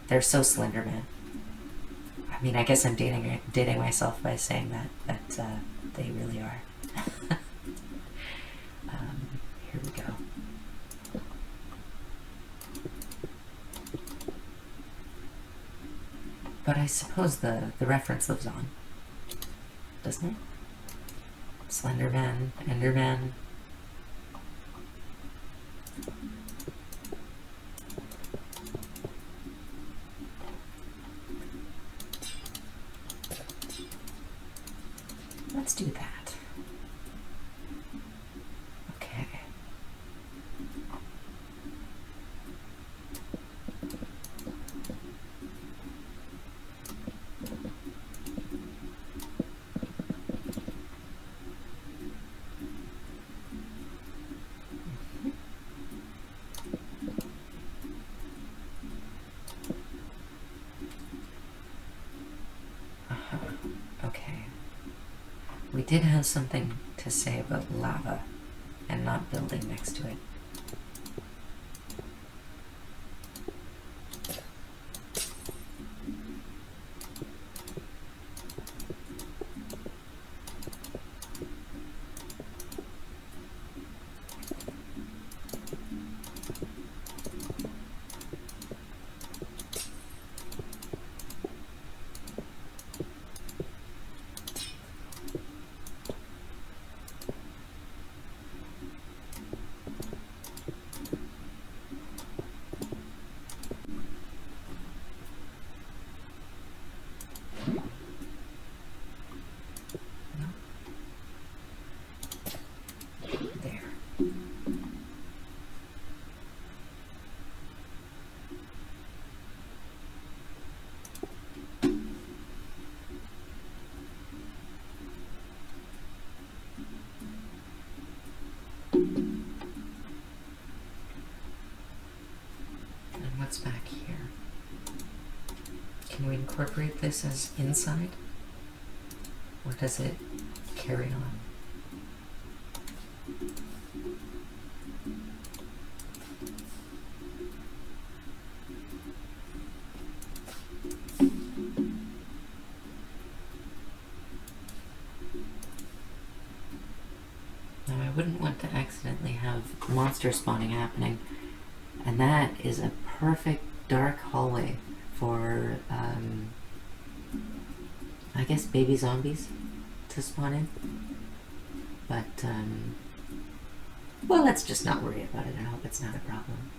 they're so slender, man. I mean, I guess I'm dating myself by saying that, but they really are. Here we go. But I suppose the reference lives on, doesn't it? Slenderman, Enderman. Let's do that. Okay. Okay. We did have something to say about lava and not building next to it. There. And what's back here? Can we incorporate this as inside? Or does it carry on? Now I wouldn't want to accidentally have monster spawning happening, and that is a perfect dark hallway for, I guess baby zombies to spawn in. But, well, let's just not worry about it. I hope it's not a problem.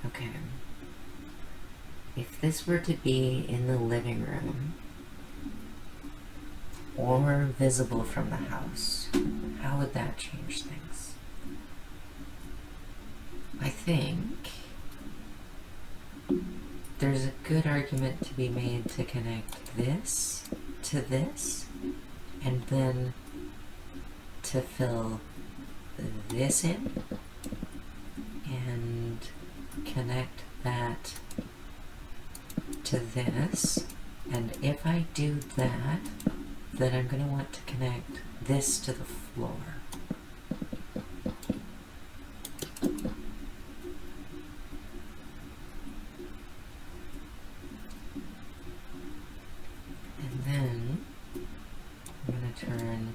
Okay. If this were to be in the living room, or visible from the house, how would that change things? I think there's a good argument to be made to connect this to this, and then to fill this in, and connect that to this, and if I do that, then I'm going to want to connect this to the floor. And then I'm going to turn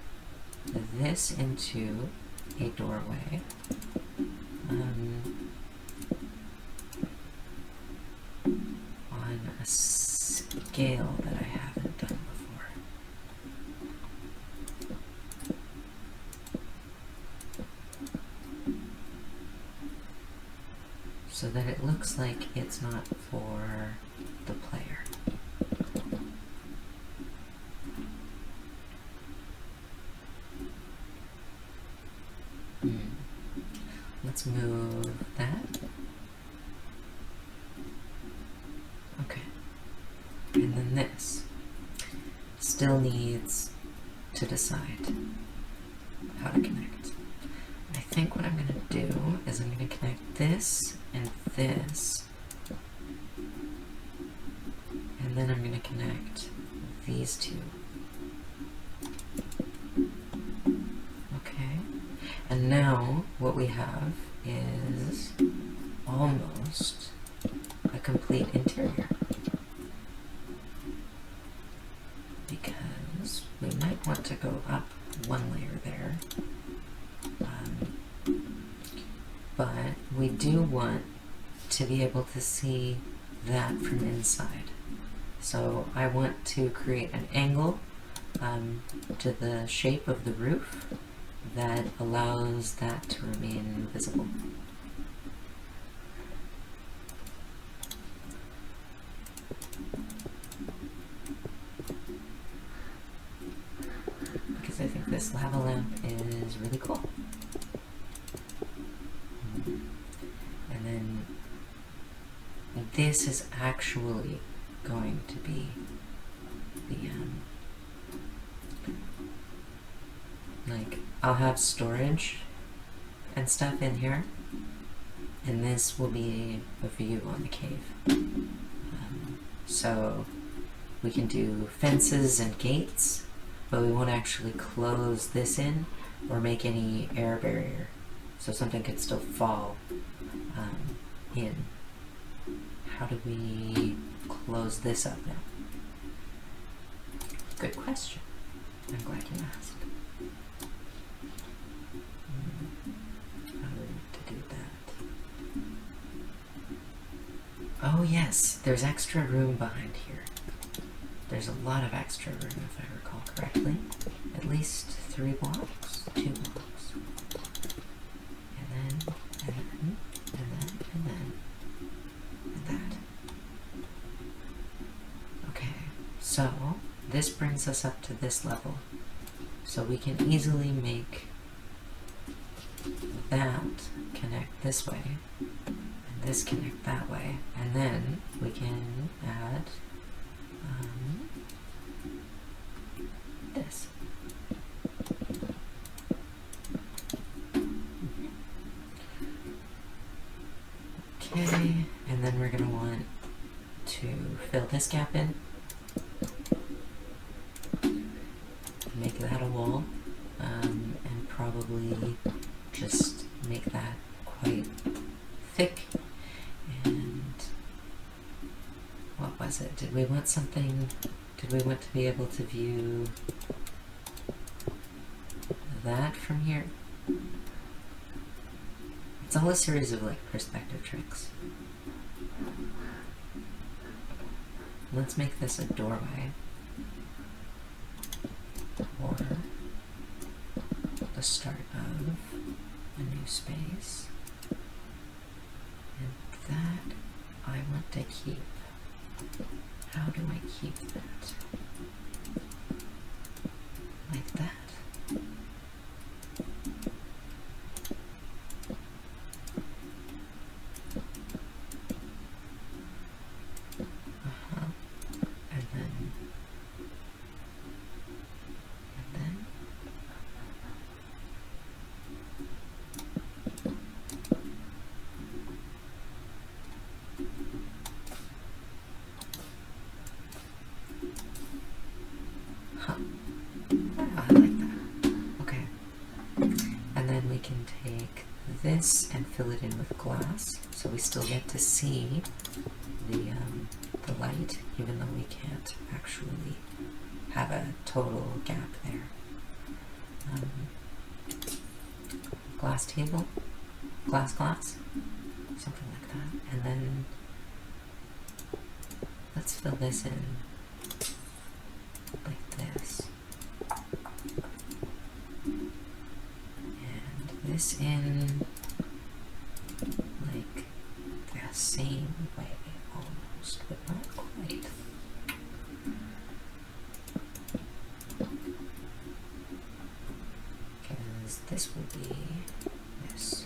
this into a doorway. On a scale that I haven't done before. So that it looks like it's not for the player. Let's move that. Okay. And then this still needs to decide how to connect. I think what I'm going to do is I'm going to connect this and this, and then I'm going to connect these two. Okay, and now what we have is almost a complete interior, because we might want to go up one layer there, but we do want to be able to see that from inside. So I want to create an angle to the shape of the roof that allows that to remain visible. Because I think this lava lamp is really cool. And then this is actually going to be the like, I'll have storage and stuff in here, and this will be a view on the cave. So we can do fences and gates, but we won't actually close this in or make any air barrier, so something could still fall in. How do we close this up now? Good question. I'm glad you asked. How to do that? Oh yes, there's extra room behind here. There's a lot of extra room, if I recall correctly. At least 3 blocks? 2 blocks. And then, and then, and then, and then, and that. Okay, so this brings us up to this level. So we can easily make that connect this way, and this connect that way, and then we can add this. Okay, and then we're going to want to fill this gap in, make that a wall, and probably just make that quite thick. And what was it? Did we want something, did we want to be able to view that from here? It's all a series of like perspective tricks. Let's make this a doorway, or the start of a new space, and that I want to keep. How do I keep that? Like that. This and fill it in with glass, so we still get to see the light, even though we can't actually have a total gap there. Glass table, glass, something like that, and then let's fill this in like this, and this in like the same way almost, but not quite. Because this will be this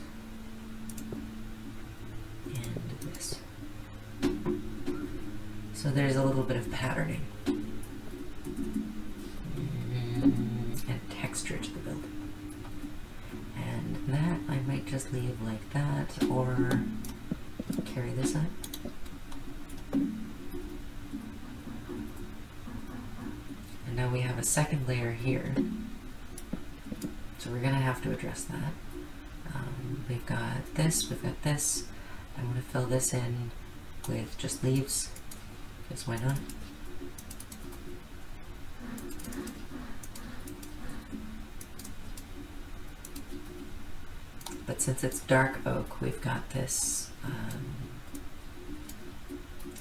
and this. So there's a little bit of patterning. texture to the build. And that I might just leave like that, or carry this up. And now we have a second layer here. So we're gonna have to address that. We've got this, we've got this. I want to fill this in with just leaves, because why not? But since it's dark oak, we've got this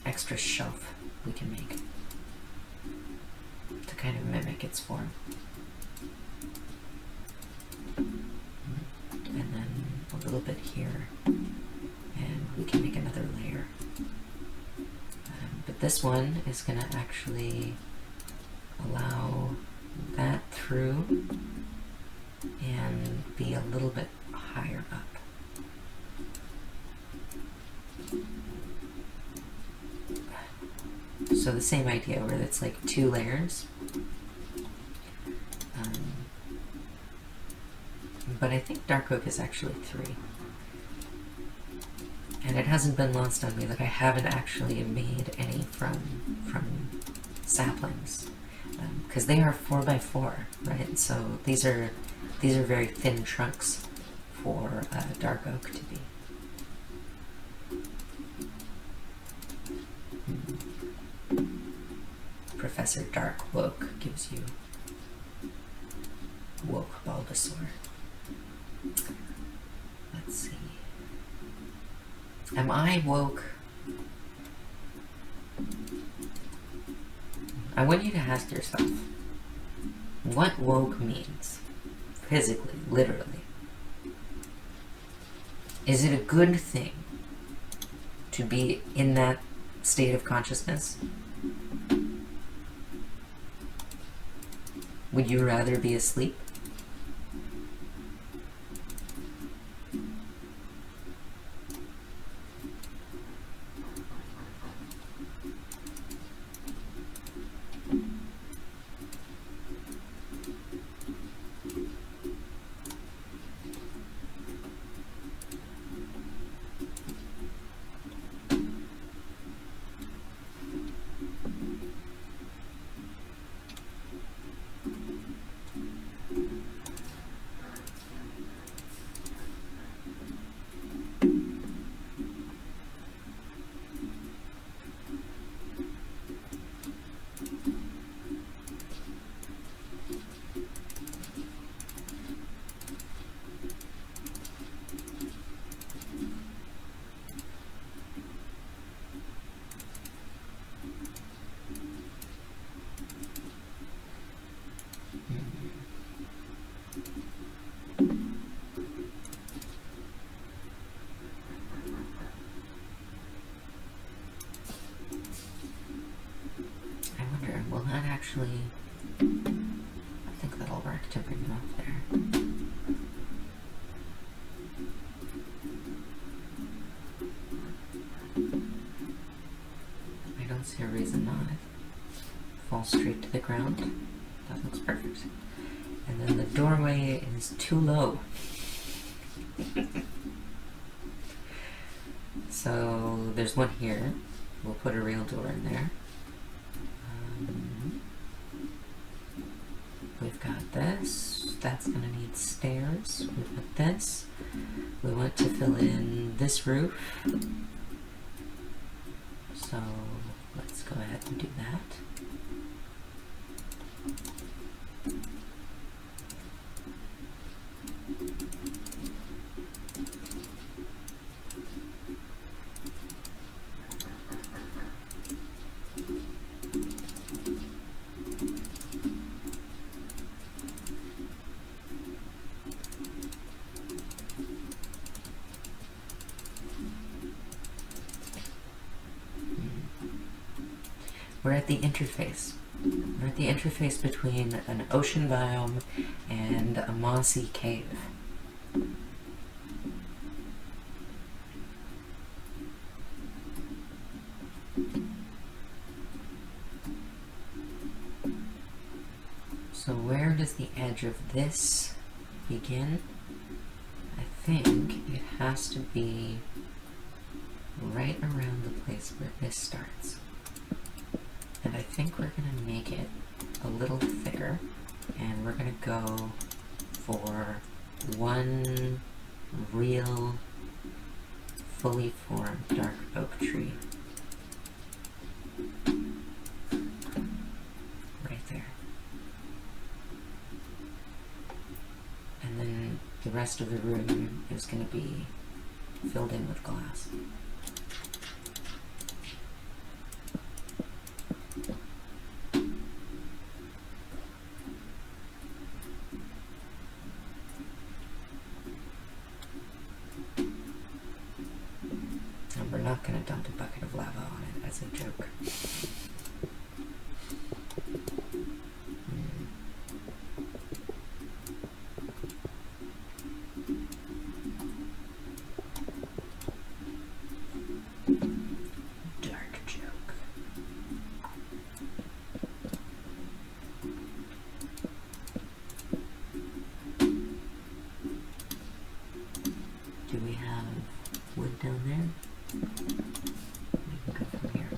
extra shelf we can make to kind of mimic its form. And then a little bit here, and we can make another layer. But this one is going to actually allow that through and be a little bit higher up. So the same idea where it's like 2 layers. But I think dark oak is actually 3. And it hasn't been lost on me that I haven't actually made any from saplings, because they are 4x4, right? So these are very thin trunks for dark oak to be. Professor Dark Woke gives you Woke Bulbasaur. Let's see. Am I woke? I want you to ask yourself what woke means. Physically, literally. Is it a good thing to be in that state of consciousness? Would you rather be asleep? Actually, I think that'll work to bring it up there. I don't see a reason not. Fall straight to the ground. That looks perfect. And then the doorway is too low. So there's one here. We'll put a real door in there. We've got this. That's going to need stairs. We've got this. We want to fill in this roof. So let's go ahead and do that. We're at the interface. We're at the interface between an ocean biome and a mossy cave. So where does the edge of this begin? I think it has to be right around the place where this starts. And I think we're going to make it a little thicker, and we're going to go for one real fully formed dark oak tree. Right there. And then the rest of the room is going to be filled in with glass. And we're not going to dump a bucket of lava on it as a joke. Dark joke. Do we have wood down there? We can go from here.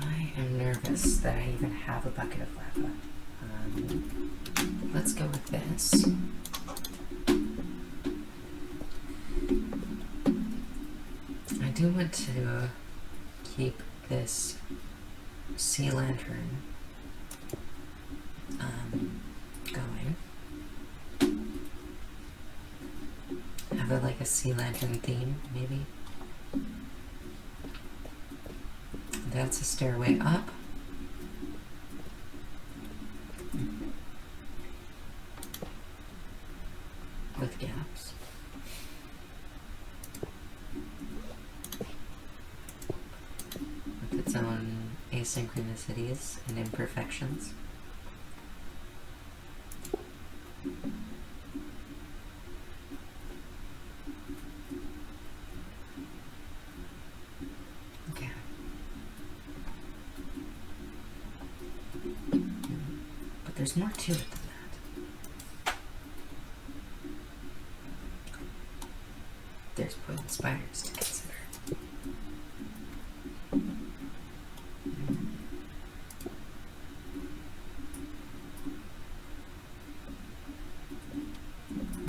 I am nervous that I even have a bucket of lava. Let's go with this. I do want to keep this sea lantern going. Have it like a sea lantern theme, maybe. That's a stairway up. With gaps. With its own asynchronicities and imperfections. Okay. But there's more to it than that. There's poison spiders to consider.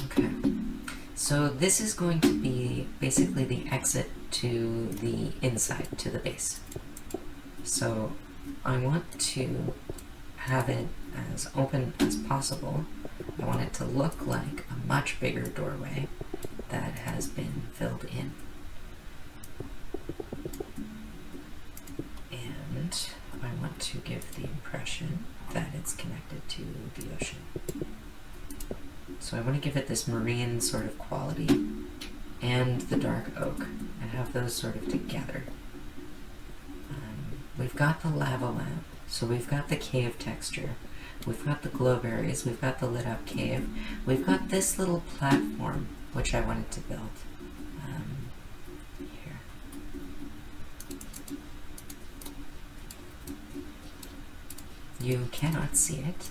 Okay. So this is going to be basically the exit to the inside, to the base. So I want to have it as open as possible. I want it to look like a much bigger doorway that has been filled in. And I want to give the impression that it's connected to the ocean. So I want to give it this marine sort of quality and the dark oak and have those sort of together. We've got the lava lamp, so we've got the cave texture, we've got the glowberries, we've got the lit up cave, we've got this little platform which I wanted to build here. You cannot see it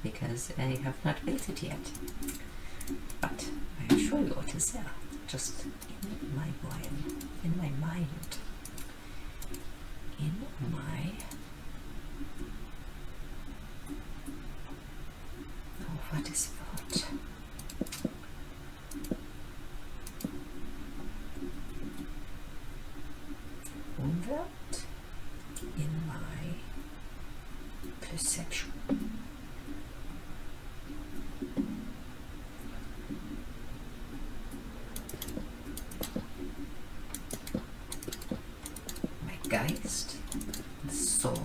because I have not built it yet, but I assure you it is there, just in my mind, in my mind. In my... Oh, what is that? That in my perception. My Geist, the soul.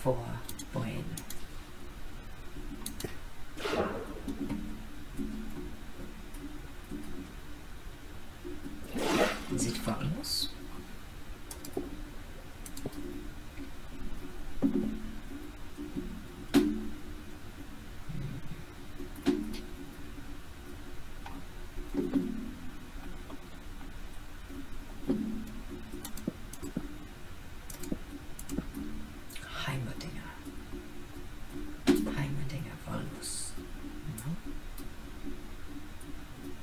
For Boyen. Is it follows? Heimerdinger follows. No.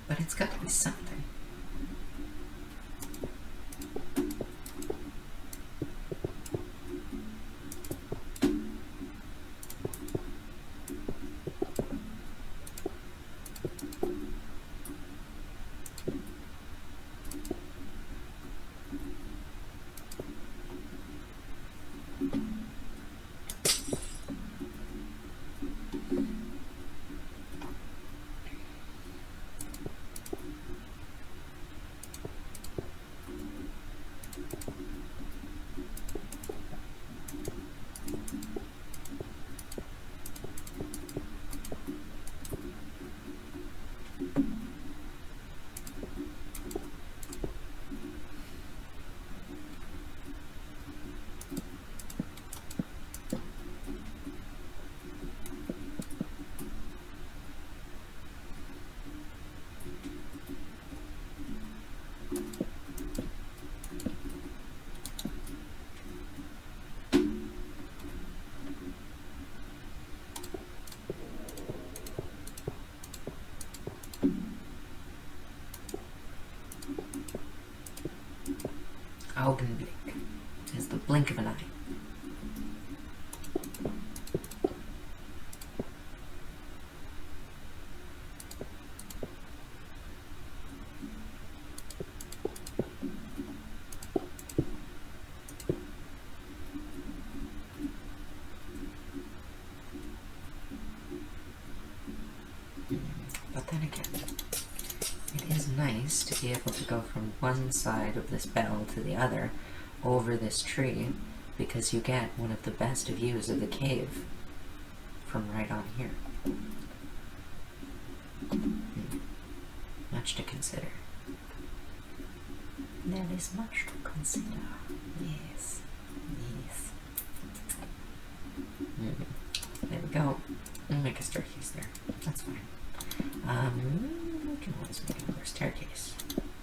But it's got to be something. Augenblick is the blink of an eye. But then again, it is nice to be able to go from one side of this bell to the other over this tree, because you get one of the best views of the cave from right on here. Much to consider. There is much to consider. Yes. Yes. There we go. We'll make a staircase there. That's fine. We can always make another staircase.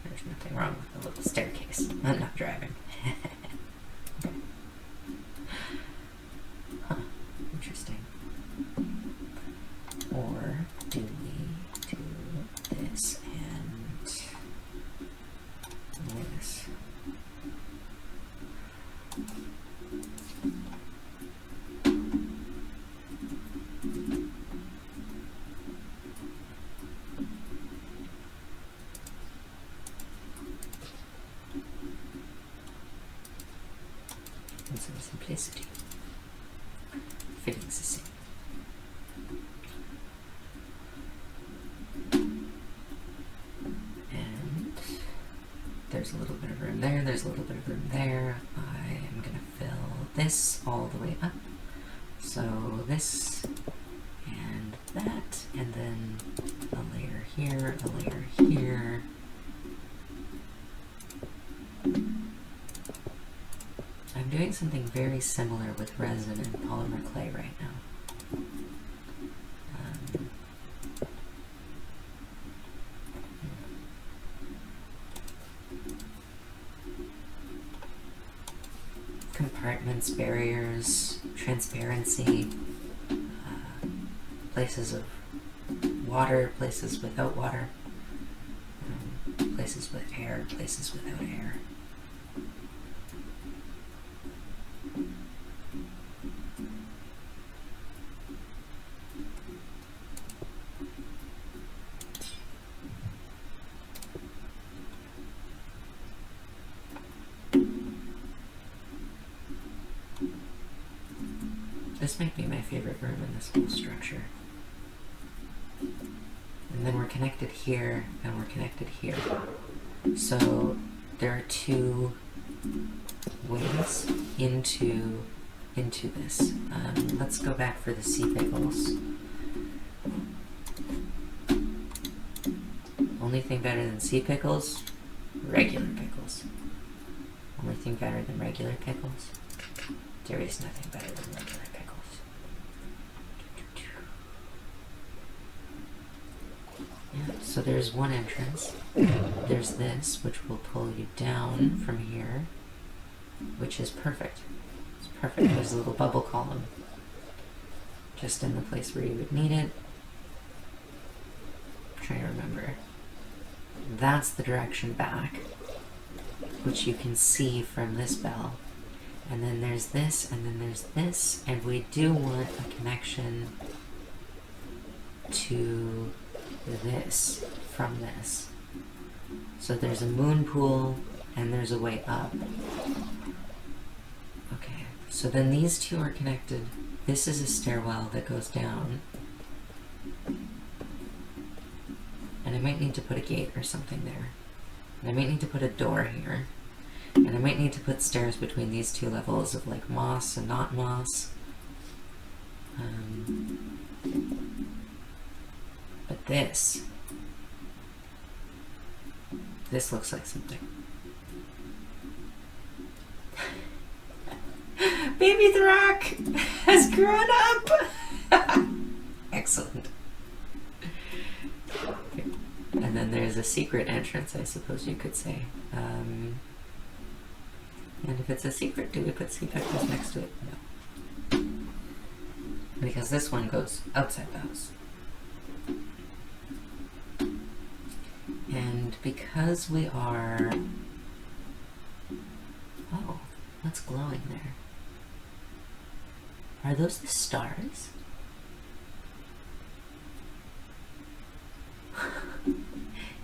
There's nothing wrong with a little staircase. I'm not driving. Okay. Huh. Interesting. Or do we do this and this? And some simplicity. Fittings the same. And there's a little bit of room there, there's a little bit of room there. I am going to fill this all the way up. So this and that, and then a layer here, a layer here. I'm doing something very similar with resin and polymer clay right now. Compartments, barriers, transparency, places of water, places without water, places with air, places without air. This might be my favorite room in this whole structure. And then we're connected here, and we're connected here. So there are two ways into this. Let's go back for the sea pickles. Only thing better than sea pickles, regular pickles. Only thing better than regular pickles, there is nothing better than regular pickles. Yeah, so there's one entrance. There's this, which will pull you down from here, which is perfect. It's perfect. There's a little bubble column just in the place where you would need it. I'm trying to remember. That's the direction back, which you can see from this bell. And then there's this, and then there's this, and we do want a connection to this from this. So there's a moon pool, and there's a way up. Okay, so then these two are connected. This is a stairwell that goes down. And I might need to put a gate or something there. And I might need to put a door here. And I might need to put stairs between these two levels of like moss and not moss. But this looks like something. Baby Thrak has grown up! Excellent. And then there's a secret entrance, I suppose you could say. And if it's a secret, do we put sea pickles next to it? No. Because this one goes outside the house. And because we are... Oh, what's glowing there? Are those the stars?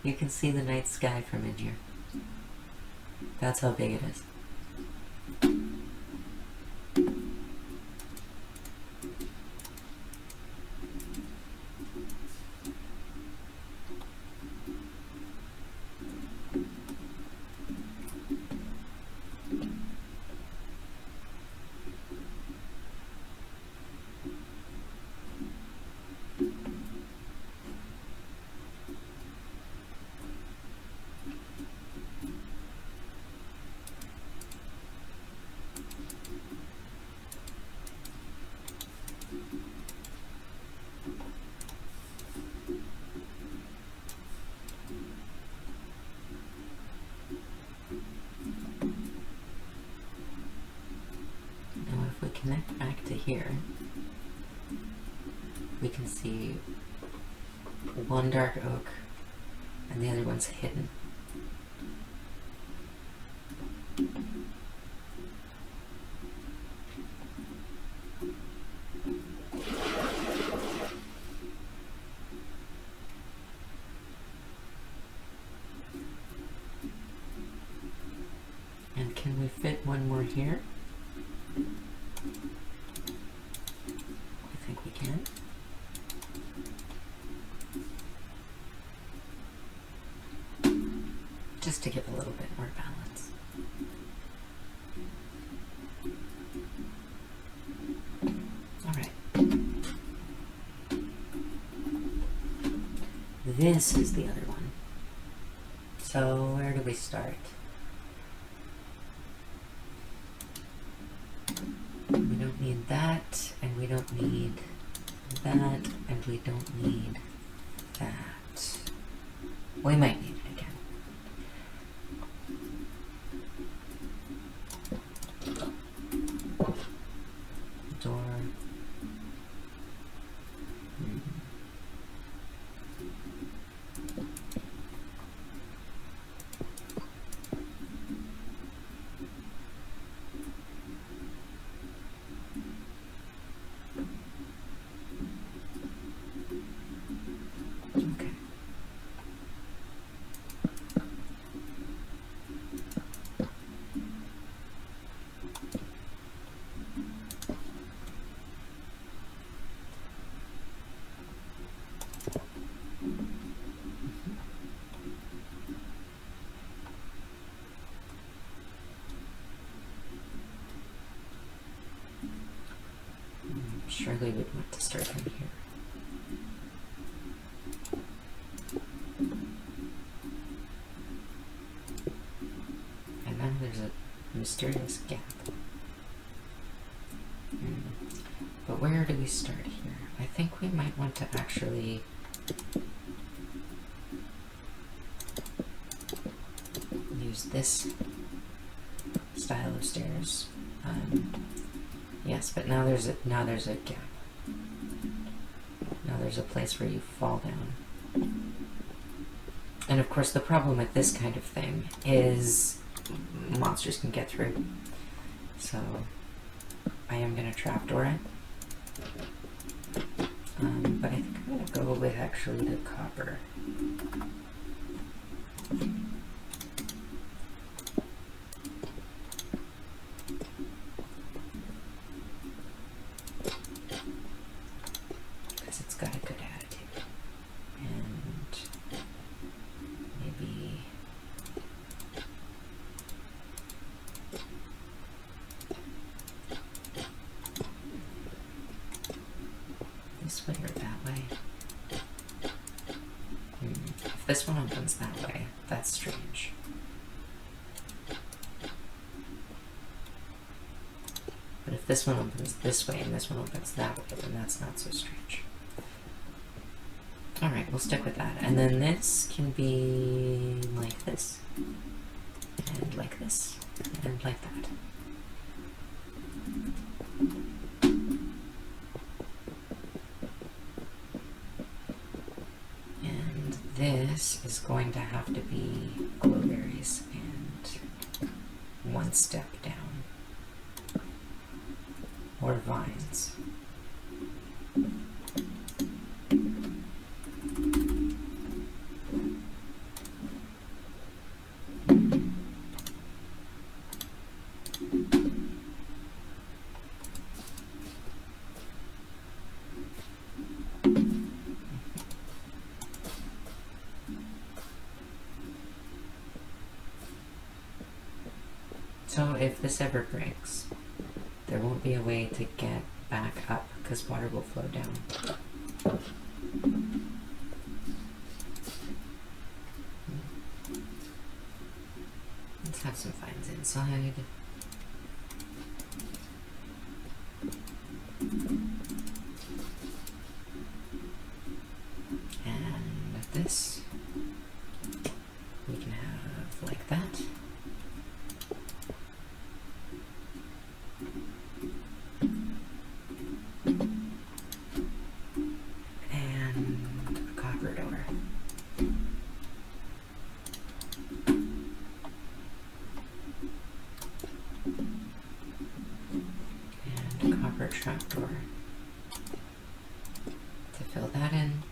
You can see the night sky from in here. That's how big it is. Connect back to here, we can see one dark oak and the other one's hidden. And can we fit one more here? Just to give a little bit more balance. Alright. This is the other one. So where do we start? We don't need that, and we don't need that, and we don't need that. We might need it again. Door. Okay. Surely we'd want to start from here. And then there's a mysterious gap. But where do we start here? I think we might want to actually use this style of stairs. Yes, but now there's a gap. Now there's a place where you fall down. And of course the problem with this kind of thing is monsters can get through. So I am going to trapdoor it. But I think I'm going to go with actually the copper. Because it's got a good attitude. And maybe... this way or that way? If this one opens that way, that's strange. But if this one opens this way and this one opens that way, then that's not so strange. Alright, we'll stick with that. And then this can be like this, and like this, and like that. And this is going to have to be glowberries and one step down. Or vines. So if this ever breaks, there won't be a way to get back up because water will flow down. Let's have some vines inside. And this we can have like that. Trapdoor to fill that in, and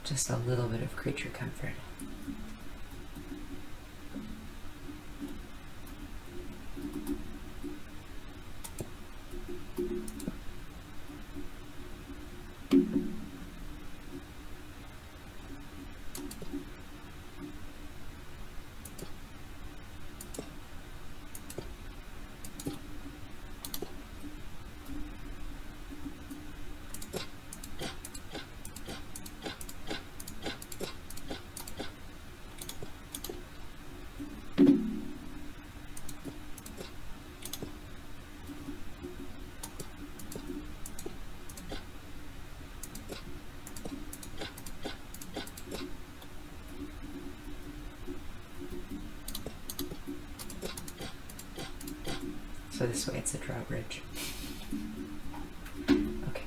just a little bit of creature comfort. So this way it's a drawbridge. Okay.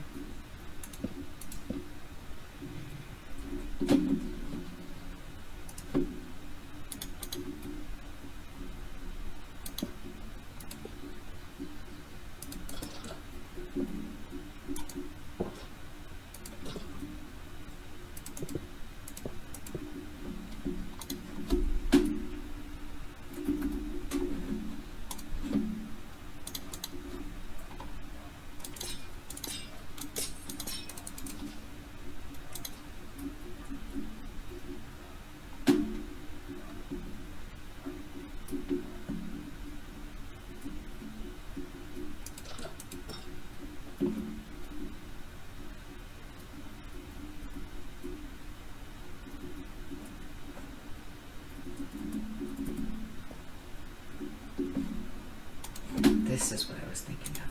This is what I was thinking of.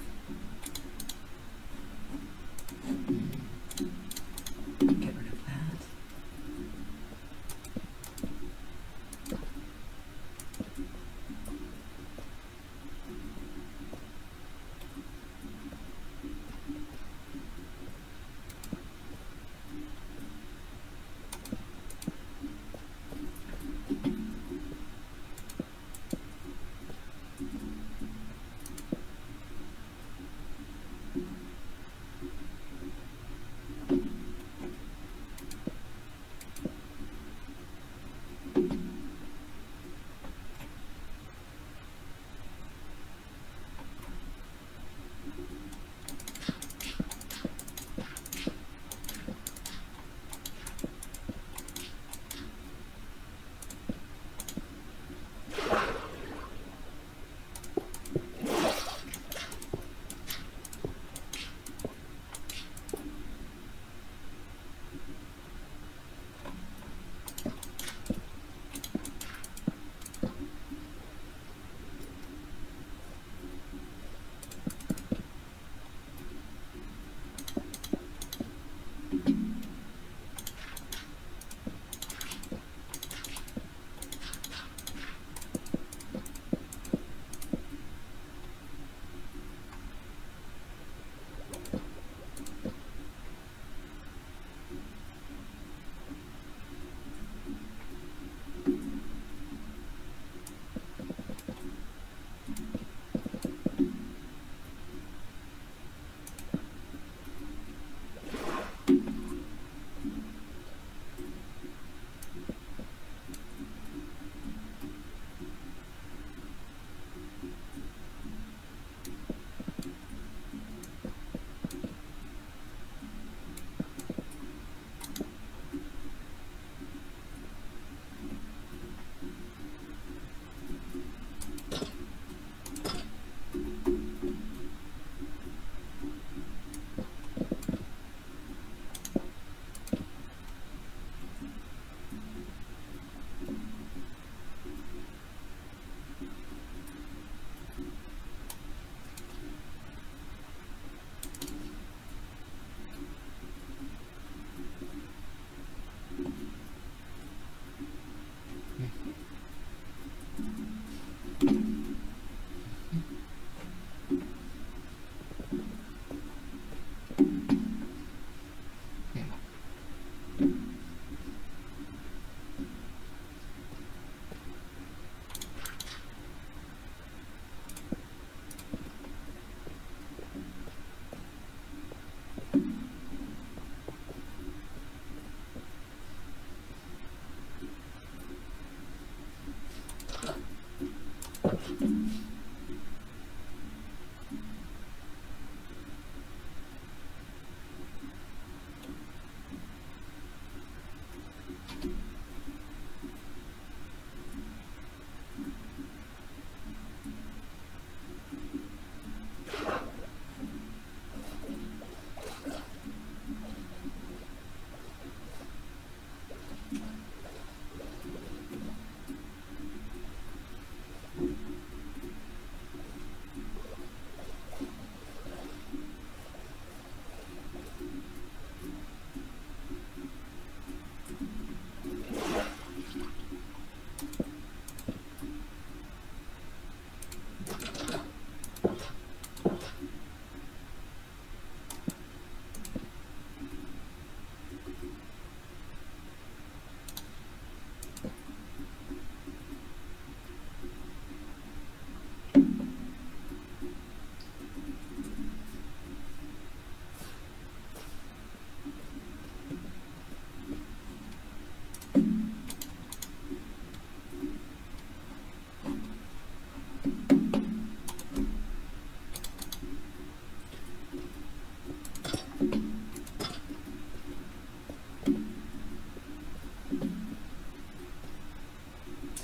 Get rid of that.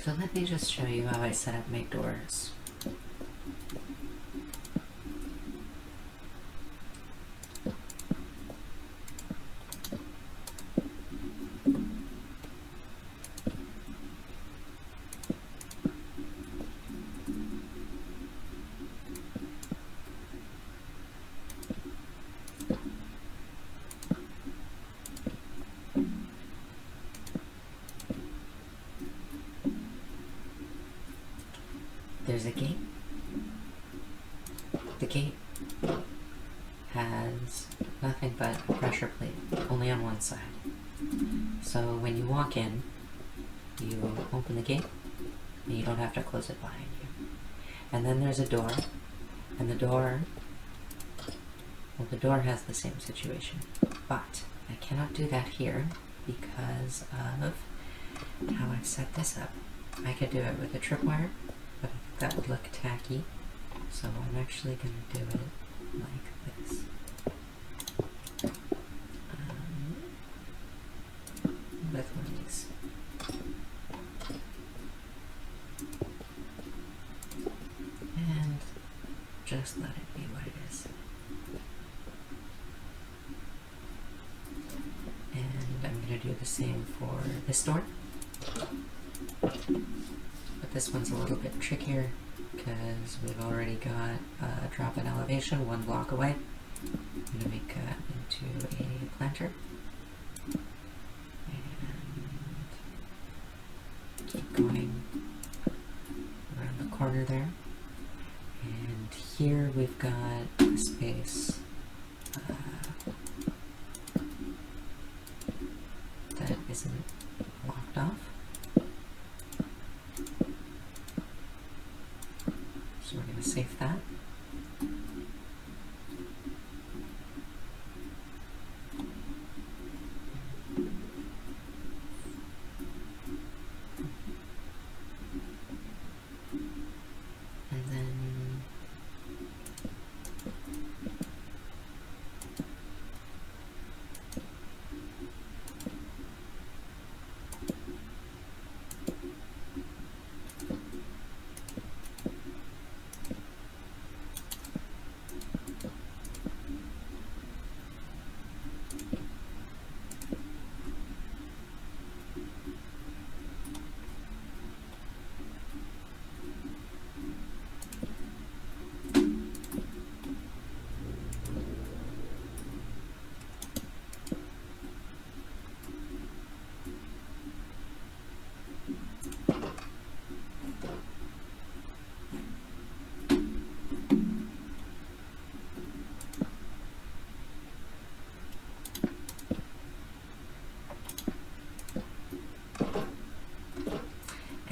So let me just show you how I set up my doors. there's a gate. The gate has nothing but a pressure plate, only on one side. So when you walk in, you open the gate, and you don't have to close it behind you. And then there's a door, and the door has the same situation. But I cannot do that here because of how I've set this up. I could do it with a tripwire, but I think that would look tacky. So I'm actually going to do it like this. With one of these. And just let it be what it is. And I'm going to do the same for this door. But this one's a little bit trickier because we've already got a drop in elevation 1 block away. I'm going to make that into a planter. And keep going around the corner there. And here we've got a space that isn't locked off. So we're going to save that. And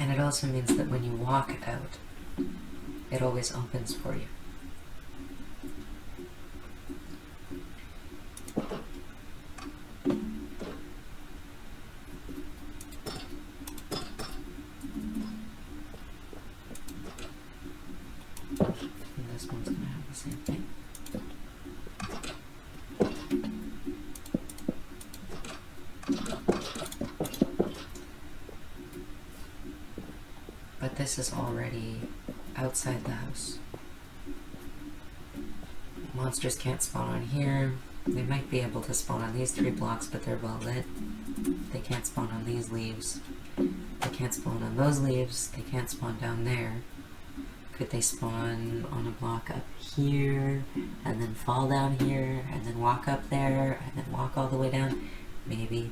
then it also means that when you walk out, it always opens for you. And this one's going to have the same thing. But this is already outside the house. Monsters can't spawn on here. They might be able to spawn on these 3 blocks, but they're well lit. They can't spawn on these leaves. They can't spawn on those leaves. They can't spawn down there. Could they spawn on a block up here, and then fall down here, and then walk up there, and then walk all the way down? Maybe.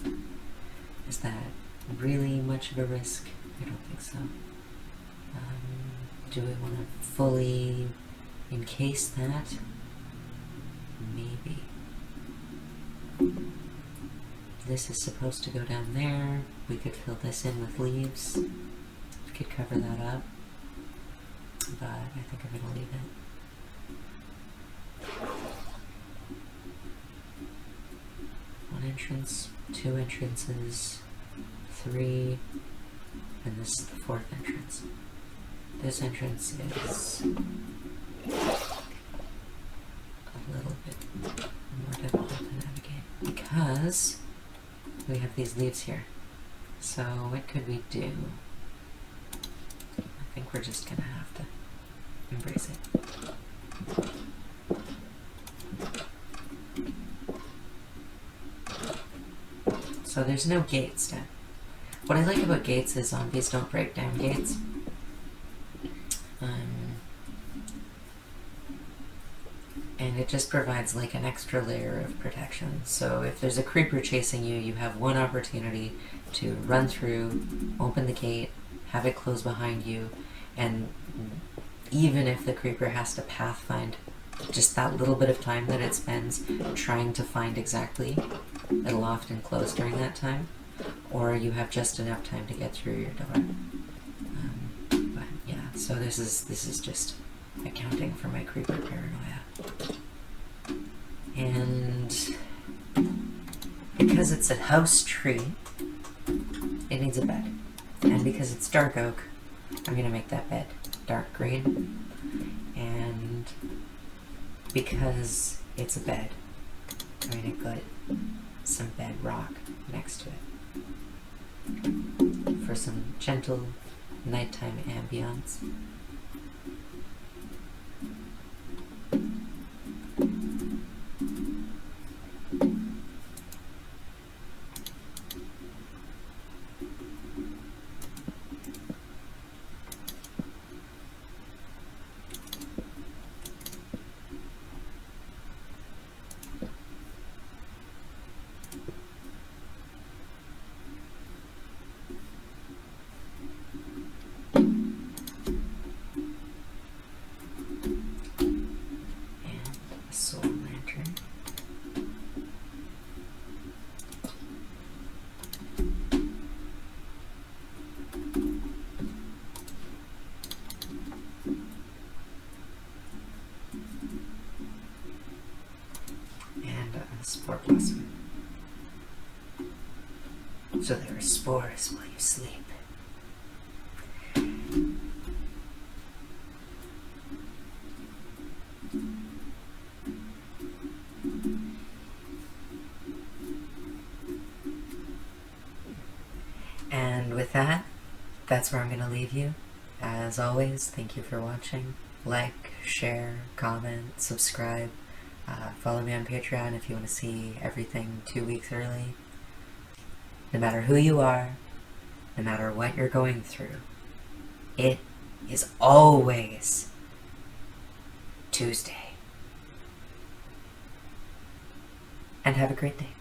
Is that really much of a risk? I don't think so. Do we want to fully encase that? Maybe. This is supposed to go down there. We could fill this in with leaves. We could cover that up. But I think I'm going to leave it. 1 entrance, 2 entrances, 3, and this is the 4th entrance. This entrance is a little bit more difficult to navigate because we have these leaves here. So what could we do? I think we're just gonna have to embrace it. So there's no gates yet. What I like about gates is zombies don't break down gates. And it just provides like an extra layer of protection. So if there's a creeper chasing you, you have one opportunity to run through, open the gate, have it close behind you, and even if the creeper has to pathfind, just that little bit of time that it spends trying to find exactly, it'll often close during that time, or you have just enough time to get through your door. But yeah, so this is just accounting for my creeper paranoia. And because it's a house tree, it needs a bed. And because it's dark oak, I'm gonna make that bed dark green. And because it's a bed, I'm gonna put some bedrock next to it for some gentle nighttime ambience. Soul lantern. And a spore blossom. So there are spores while you sleep. And with that, that's where I'm going to leave you. As always, thank you for watching. Like, share, comment, subscribe. Follow me on Patreon if you want to see everything 2 weeks early. No matter who you are, no matter what you're going through, it is always Tuesday. And have a great day.